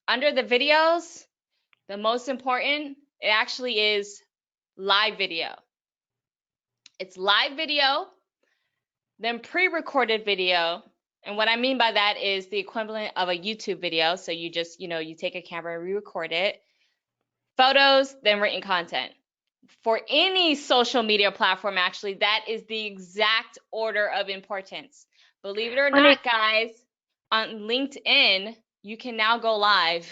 Under the videos, the most important, it actually is live video. It's live video, then pre-recorded video. And what I mean by that is the equivalent of a YouTube video. So you just, you take a camera and re-record it. Photos, then written content. For any social media platform, actually, that is the exact order of importance. Believe it or not, guys, on LinkedIn, you can now go live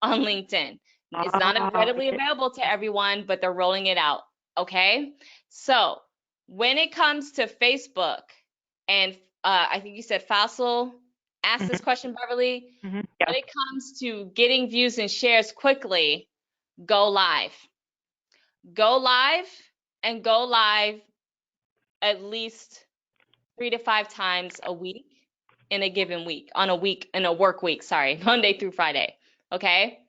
on LinkedIn. It's not readily available to everyone, but they're rolling it out. Okay. So when it comes to Facebook, and I think you said Fossil asked this question, Beverly. Yeah. When it comes to getting views and shares quickly, go live. Go live and go live at least 3 to 5 times a week in a given week, in a work week, Monday through Friday. Okay.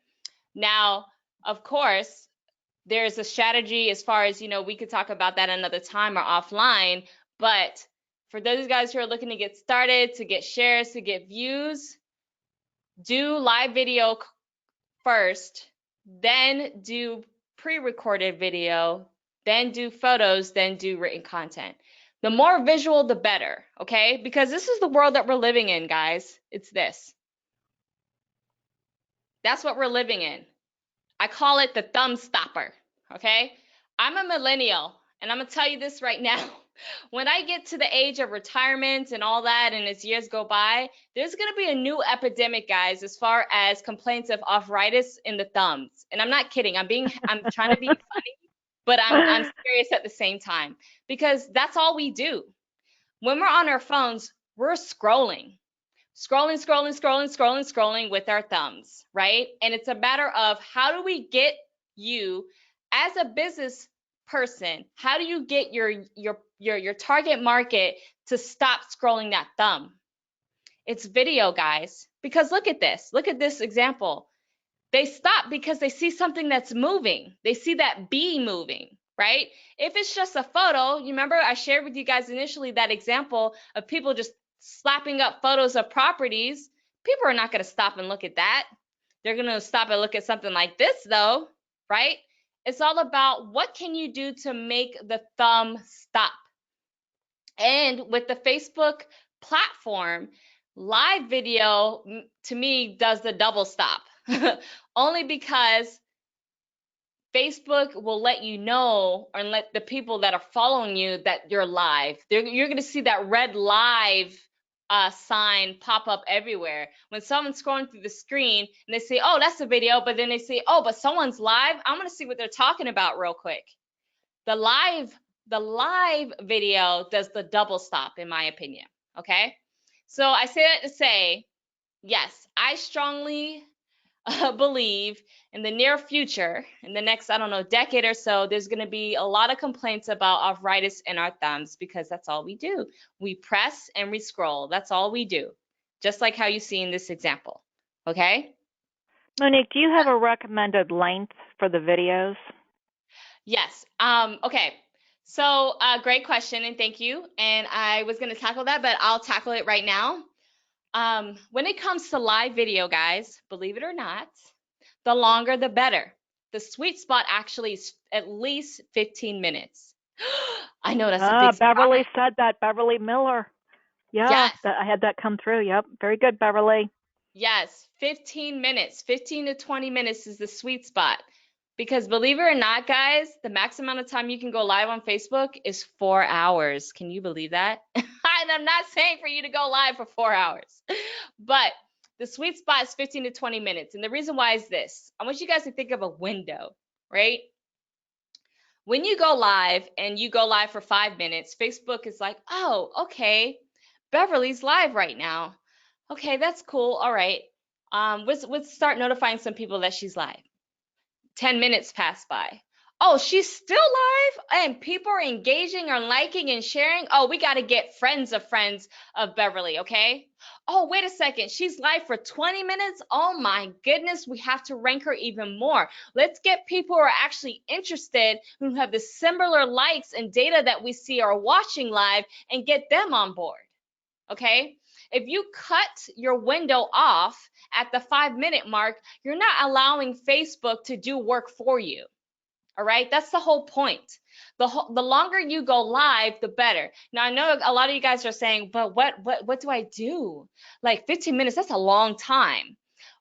Now, of course, there's a strategy as far as, we could talk about that another time or offline, but for those guys who are looking to get started, to get shares, to get views, do live video first, then do pre-recorded video, then do photos, then do written content. The more visual, the better, okay? Because this is the world that we're living in, guys. It's this. That's what we're living in. I call it the thumb stopper, okay? I'm a millennial, and I'm gonna tell you this right now. When I get to the age of retirement and all that, and as years go by, there's gonna be a new epidemic, guys, as far as complaints of arthritis in the thumbs. And I'm not kidding. I'm trying to be funny, but I'm serious at the same time because that's all we do. When we're on our phones, we're scrolling with our thumbs, right? And it's a matter of how do we get you as a business person, how do you get your target market to stop scrolling that thumb? It's video, guys. Because look at this example. They stop because they see something that's moving. They see that bee moving, right? If it's just a photo, you remember I shared with you guys initially that example of people just slapping up photos of properties. People are not going to stop and look at that. They're going to stop and look at something like this, though, right? It's all about what can you do to make the thumb stop. And with the Facebook platform, live video to me does the double stop. Only because Facebook will let you know or let the people that are following you that you're live. You're going to see that red live sign pop up everywhere. When someone's scrolling through the screen and they say, oh, that's a video, but then they say, oh, but someone's live. I'm going to see what they're talking about real quick. The live video does the double stop, in my opinion. Okay. So I say that to say, yes, I strongly believe in the near future, in the next, I don't know, decade or so, there's going to be a lot of complaints about arthritis in our thumbs because that's all we do. We press and we scroll. That's all we do. Just like how you see in this example. Okay? Monique, do you have a recommended length for the videos? Yes. Okay. So, great question and thank you. And I was going to tackle that, but I'll tackle it right now. When it comes to live video, guys, believe it or not, the longer the better. The sweet spot actually is at least 15 minutes. I know that's a big Beverly surprise. said that. Beverly Miller. Yeah, Yes, I had that come through. Yep. Very good, Beverly. yes, 15 minutes, 15 to 20 minutes is the sweet spot. Because believe it or not, guys, the max amount of time you can go live on Facebook is 4 hours. Can you believe that? And I'm not saying for you to go live for 4 hours, but the sweet spot is 15 to 20 minutes. And the reason why is this. I want you guys to think of a window, right? When you go live and you go live for 5 minutes, Facebook is like, oh, okay, Beverly's live right now. Okay, that's cool. All right. Let's start notifying some people that she's live. 10 minutes pass by. Oh, she's still live and people are engaging or liking and sharing. Oh, we got to get friends of Beverly, okay? Oh, wait a second. She's live for 20 minutes. Oh my goodness, we have to rank her even more. Let's get people who are actually interested, who have the similar likes and data that we see are watching live and get them on board, okay? If you cut your window off at the 5 minute mark, you're not allowing Facebook to do work for you. All right, that's the whole point. The longer you go live, the better. Now I know a lot of you guys are saying, but what do I do? Like 15 minutes, that's a long time.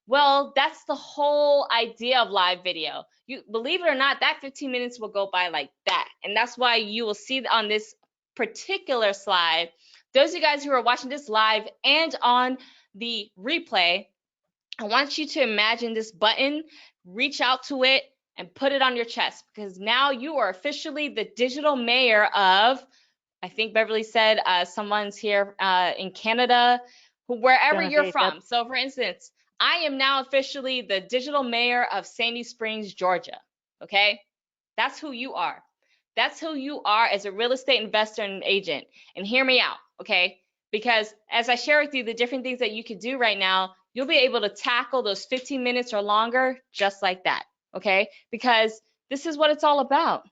Well, that's the whole idea of live video. You believe it or not, that 15 minutes will go by like that. And that's why you will see on this particular slide, those of you guys who are watching this live and on the replay, I want you to imagine this button, reach out to it, and put it on your chest because now you are officially the digital mayor of, I think Beverly said someone's here in Canada, wherever you're Genevieve, yep. from. So for instance, I am now officially the digital mayor of Sandy Springs, Georgia. Okay? That's who you are. That's who you are as a real estate investor and agent. And hear me out, okay? Because as I share with you the different things that you could do right now, you'll be able to tackle those 15 minutes or longer just like that, okay? Because this is what it's all about.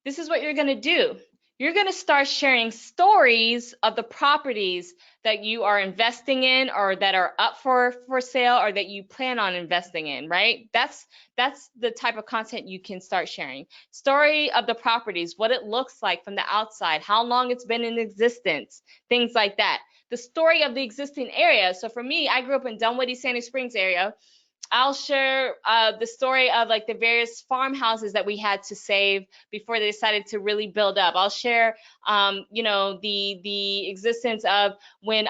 This is what you're going to do. you're going to start sharing stories of the properties that you are investing in or that are up for sale or that you plan on investing in, right? That's the type of content you can start sharing. Story of the properties, what it looks like from the outside, how long it's been in existence, things like that. The story of the existing area. So for me, I grew up in Dunwoody, Sandy Springs area. I'll share the story of like the various farmhouses that we had to save before they decided to really build up. I'll share, you know, the existence of when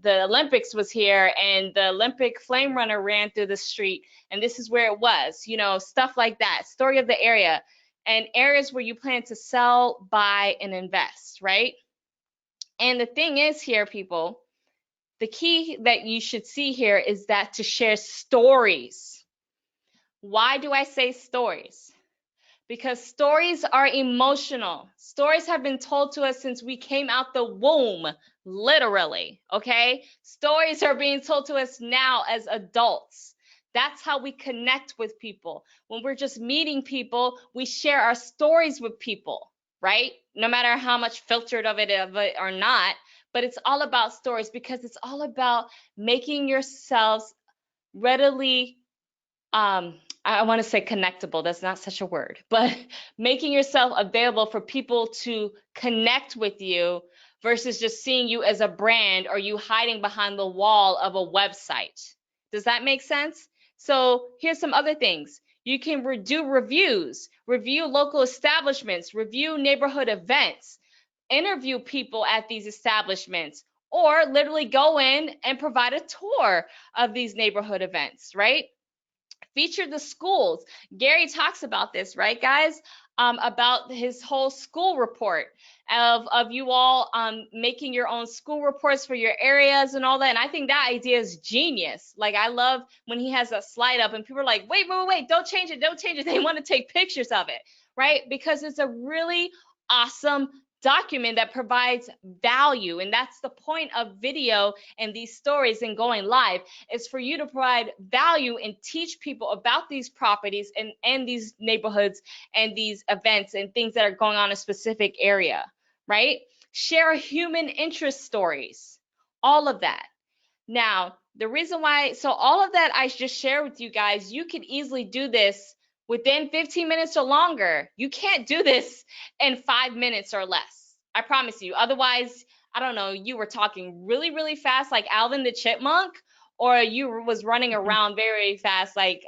the Olympics was here and the Olympic flame runner ran through the street, and this is where it was, you know, stuff like that. Story of the area and areas where you plan to sell, buy, and invest, right? And the thing is here, people, the key that you should see here is that to share stories. Why do I say stories? Because stories are emotional. Stories have been told to us since we came out the womb, literally, okay? Stories are being told to us now as adults. That's how we connect with people. When we're just meeting people, we share our stories with people, right? No matter how much filtered of it or not, but it's all about stories because it's all about making yourselves readily I want to say connectable. That's not such a word, but making yourself available for people to connect with you versus just seeing you as a brand or you hiding behind the wall of a website. Does that make sense? So here's some other things. You can do reviews, review local establishments, review neighborhood events, interview people at these establishments, or literally go in and provide a tour of these neighborhood events, right? Feature the schools. Gary talks about this, right, guys? About his whole school report of you all making your own school reports for your areas and all that. And I think that idea is genius. Like, I love when he has a slide up and people are like, wait, don't change it, don't change it. They want to take pictures of it, right? Because it's a really awesome document that provides value. And that's the point of video and these stories and going live, is for you to provide value and teach people about these properties and these neighborhoods and these events and things that are going on in a specific area, right? Share human interest stories, all of that. Now, the reason why, so all of that I just shared with you guys, you could easily do this within 15 minutes or longer. You can't do this in 5 minutes or less. I promise you. Otherwise, I don't know, you were talking really, really fast like Alvin the Chipmunk, or you was running around very fast like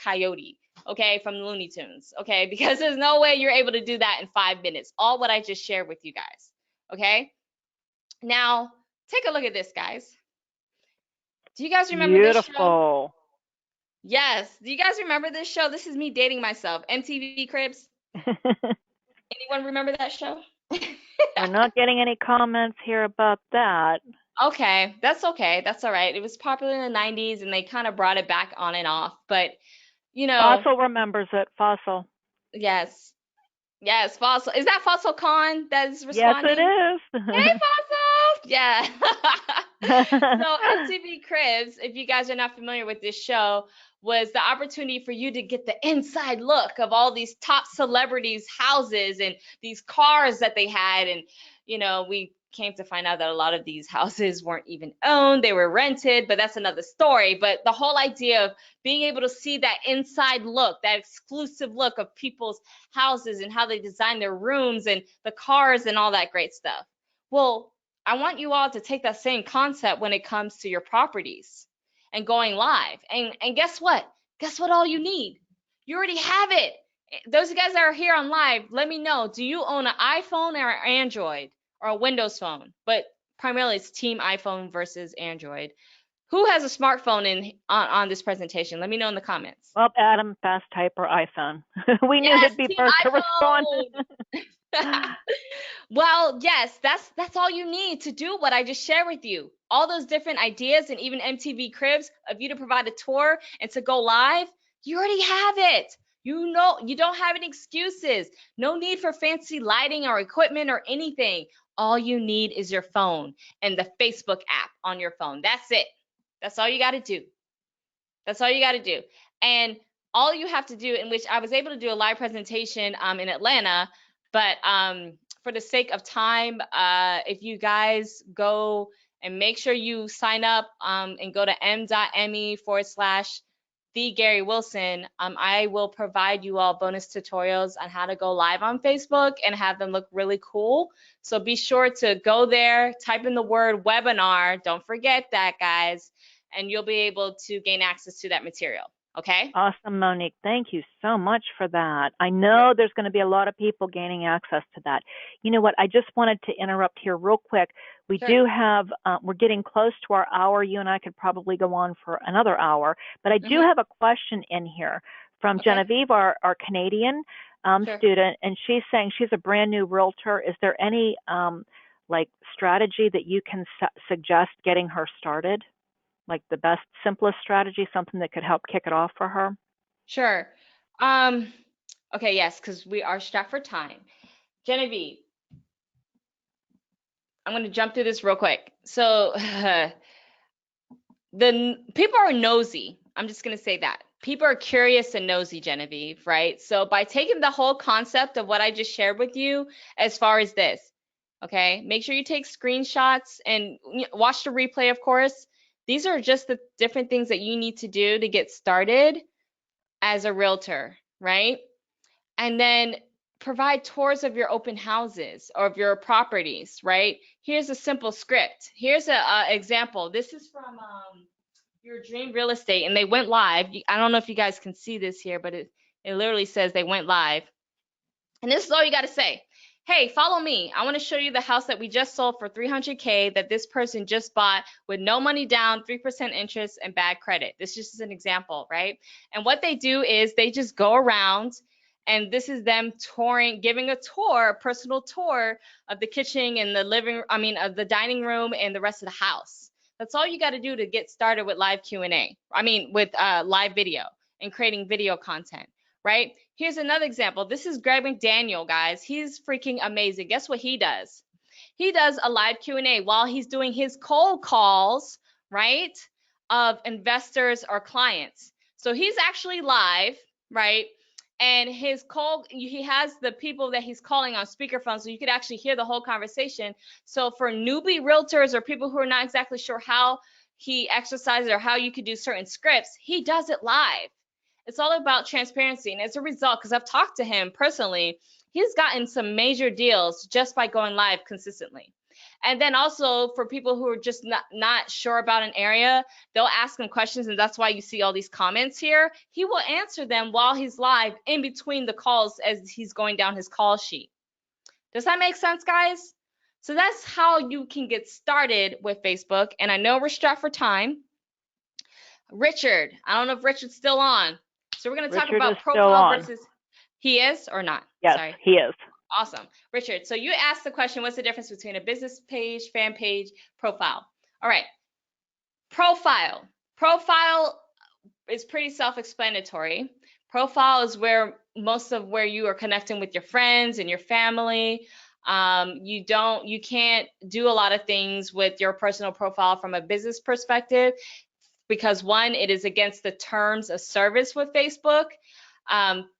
Coyote, okay, from Looney Tunes, okay? Because there's no way you're able to do that in 5 minutes. All what I just shared with you guys, okay? Now, take a look at this, guys. Do you guys remember this show? Beautiful. Yes. Do you guys remember this show? This is me dating myself. MTV Cribs. Anyone remember that show? We're not getting any comments here about that. Okay, that's okay. That's all right. It was popular in the 90s and they kind of brought it back on and off. But, you know, Fossil remembers it. Fossil. yes. Yes, Fossil. Is that Fossil Khan that is Yes, it responding? Hey, is. Fossil! Yeah. So MTV Cribs, if you guys are not familiar with this show, was the opportunity for you to get the inside look of all these top celebrities' houses and these cars that they had. And, you know, we came to find out that a lot of these houses weren't even owned, they were rented, but that's another story. But the whole idea of being able to see that inside look, that exclusive look of people's houses and how they design their rooms and the cars and all that great stuff. Well, I want you all to take that same concept when it comes to your properties and going live. And guess what? Guess what all you need? You already have it. Those of you guys that are here on live, let me know. Do you own an iPhone or Android or a Windows phone? But primarily it's team iPhone versus Android. Who has a smartphone on this presentation? Let me know in the comments. Well, Adam, fast typer, iPhone. We knew Yes, he'd be team first to respond. iPhone. Well, yes, that's all you need to do what I just shared with you. All those different ideas and even MTV Cribs of you to provide a tour and to go live, you already have it. You know, you don't have any excuses. No need for fancy lighting or equipment or anything. All you need is your phone and the Facebook app on your phone. That's it. That's all you got to do. That's all you got to do. And all you have to do, in which I was able to do a live presentation in Atlanta, but for the sake of time, if you guys go and make sure you sign up and go to m.me/the Gary Wilson, I will provide you all bonus tutorials on how to go live on Facebook and have them look really cool. So be sure to go there, type in the word webinar. Don't forget that, guys, and you'll be able to gain access to that material. Okay? Awesome, Monique. Thank you so much for that. I know there's going to be a lot of people gaining access to that. You know what? I just wanted to interrupt here real quick. We Sure. do have, we're getting close to our hour. You and I could probably go on for another hour, but I do have a question in here from Genevieve, our Canadian Sure. student, and she's saying she's a brand new realtor. Is there any like strategy that you can suggest getting her started? Like the best, simplest strategy, something that could help kick it off for her? Sure. Okay, yes, because we are strapped for time. Genevieve, I'm going to jump through this real quick. So the people are nosy. I'm just going to say that. People are curious and nosy, Genevieve, right? So by taking the whole concept of what I just shared with you as far as this, okay, make sure you take screenshots and watch the replay, of course. These are just the different things that you need to do to get started as a realtor, right? And then provide tours of your open houses or of your properties, right? Here's a simple script. Here's a example. This is from Your Dream Real Estate, and they went live. I don't know if you guys can see this here, but it literally says they went live. And this is all you got to say. Hey, follow me. I want to show you the house that we just sold for $300K that this person just bought with no money down, 3% interest, and bad credit. This just is an example, right? And what they do is they just go around, and this is them touring, giving a tour, a personal tour of the kitchen and of the dining room and the rest of the house. That's all you got to do to get started with live Q&A. With live video and creating video content, right? Here's another example. This is Greg McDaniel, guys. He's freaking amazing. Guess what he does? He does a live Q&A while he's doing his cold calls, right, of investors or clients. So he's actually live, right? And he has the people that he's calling on speakerphone, so you could actually hear the whole conversation. So for newbie realtors or people who are not exactly sure how he exercises or how you could do certain scripts, he does it live. It's all about transparency. And as a result, because I've talked to him personally, he's gotten some major deals just by going live consistently. And then also for people who are just not sure about an area, they'll ask him questions, and that's why you see all these comments here. He will answer them while he's live in between the calls as he's going down his call sheet. Does that make sense, guys? So that's how you can get started with Facebook. And I know we're strapped for time. Richard, I don't know if Richard's still on. So we're going to talk about profile versus. He is or not? Yes, sorry. He is. Awesome. Richard, so you asked the question, what's the difference between a business page, fan page, profile? All right. Profile. Profile is pretty self-explanatory. Profile is where most of where you are connecting with your friends and your family. You can't do a lot of things with your personal profile from a business perspective because one, it is against the terms of service with Facebook.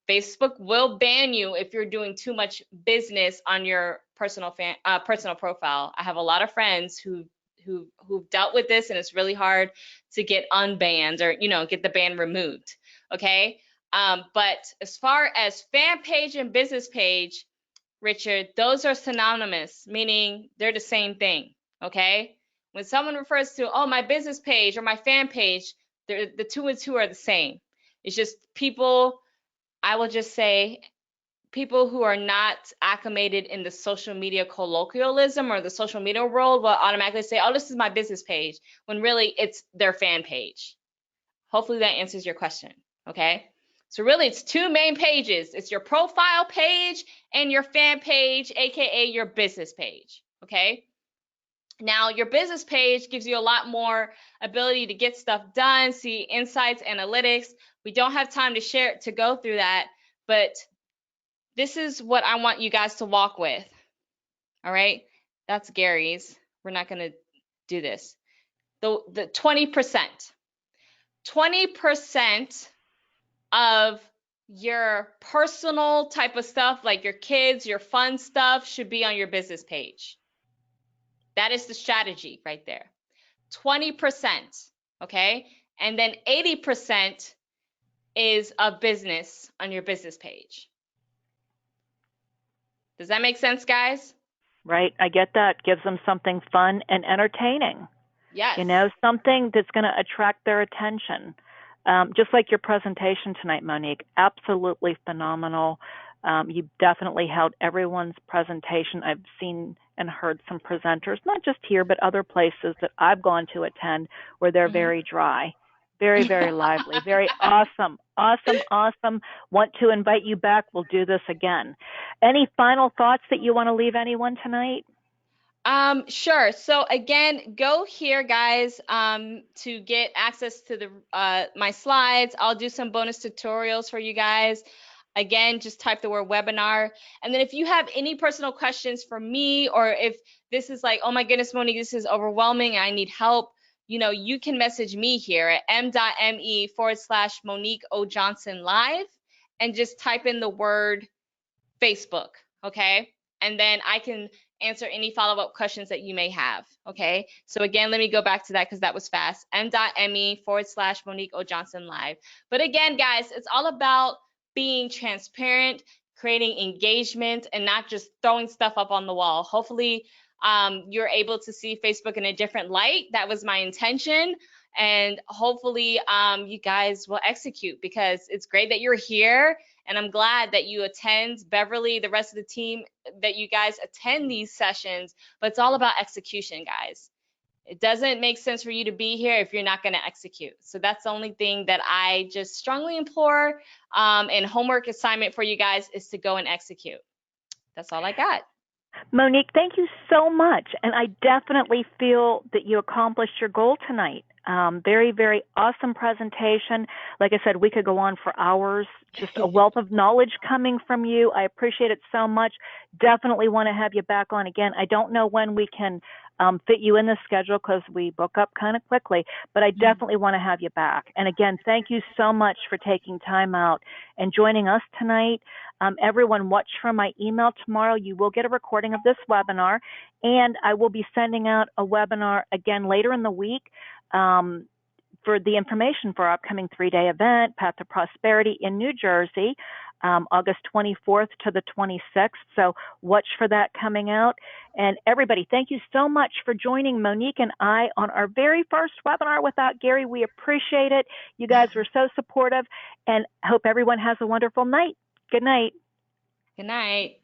Facebook will ban you if you're doing too much business on your personal profile. I have a lot of friends who've dealt with this, and it's really hard to get unbanned or get the ban removed. Okay, but as far as fan page and business page, Richard, those are synonymous, meaning they're the same thing. Okay, when someone refers to my business page or my fan page, the two and two are the same. It's just people. I will just say people who are not acclimated in the social media colloquialism or the social media world will automatically say, oh, this is my business page, when really it's their fan page. Hopefully that answers your question, okay? So really it's two main pages. It's your profile page and your fan page, AKA your business page, okay? Now, your business page gives you a lot more ability to get stuff done, see insights, analytics. We don't have time to go through that, but this is what I want you guys to walk with. All right? That's Gary's. We're not going to do this. The 20%. 20% of your personal type of stuff, like your kids, your fun stuff, should be on your business page. That is the strategy right there. 20%, okay? And then 80% is a business on your business page. Does that make sense, guys? Right. I get that. Gives them something fun and entertaining. Yes. You know, something that's going to attract their attention. Just like your presentation tonight, Monique, absolutely phenomenal. You definitely held everyone's presentation. I've seen and heard some presenters, not just here, but other places that I've gone to attend where they're very dry, very, very lively, very awesome, awesome, awesome. Want to invite you back. We'll do this again. Any final thoughts that you want to leave anyone tonight? Sure. So again, go here, guys, to get access to the my slides. I'll do some bonus tutorials for you guys. Again, just type the word webinar. And then if you have any personal questions for me, or if this is like, oh my goodness, Monique, this is overwhelming, I need help, you know, you can message me here at m.me/Monique O. Johnson live, and just type in the word Facebook, okay? And then I can answer any follow-up questions that you may have, okay? So again, let me go back to that because that was fast. m.me/Monique O. Johnson live. But again, guys, it's all about being transparent, creating engagement, and not just throwing stuff up on the wall. Hopefully, you're able to see Facebook in a different light. That was my intention. And hopefully, you guys will execute, because it's great that you're here. And I'm glad that you attend, Beverly, the rest of the team, that you guys attend these sessions. But it's all about execution, guys. It doesn't make sense for you to be here if you're not going to execute. So that's the only thing that I just strongly implore. And homework assignment for you guys is to go and execute. That's all I got. Monique, thank you so much. And I definitely feel that you accomplished your goal tonight. Very, very awesome presentation. Like I said, we could go on for hours. Just a wealth of knowledge coming from you. I appreciate it so much. Definitely want to have you back on again. I don't know when we can fit you in the schedule because we book up kind of quickly, but I definitely want to have you back. And again, thank you so much for taking time out and joining us tonight. Everyone, watch for my email tomorrow. You will get a recording of this webinar, and I will be sending out a webinar again later in the week for the information for our upcoming 3-day event, Path to Prosperity in New Jersey, August 24th to the 26th. So watch for that coming out. And everybody, thank you so much for joining Monique and I on our very first webinar without Gary. We appreciate it. You guys were so supportive, and hope everyone has a wonderful night. Good night. Good night.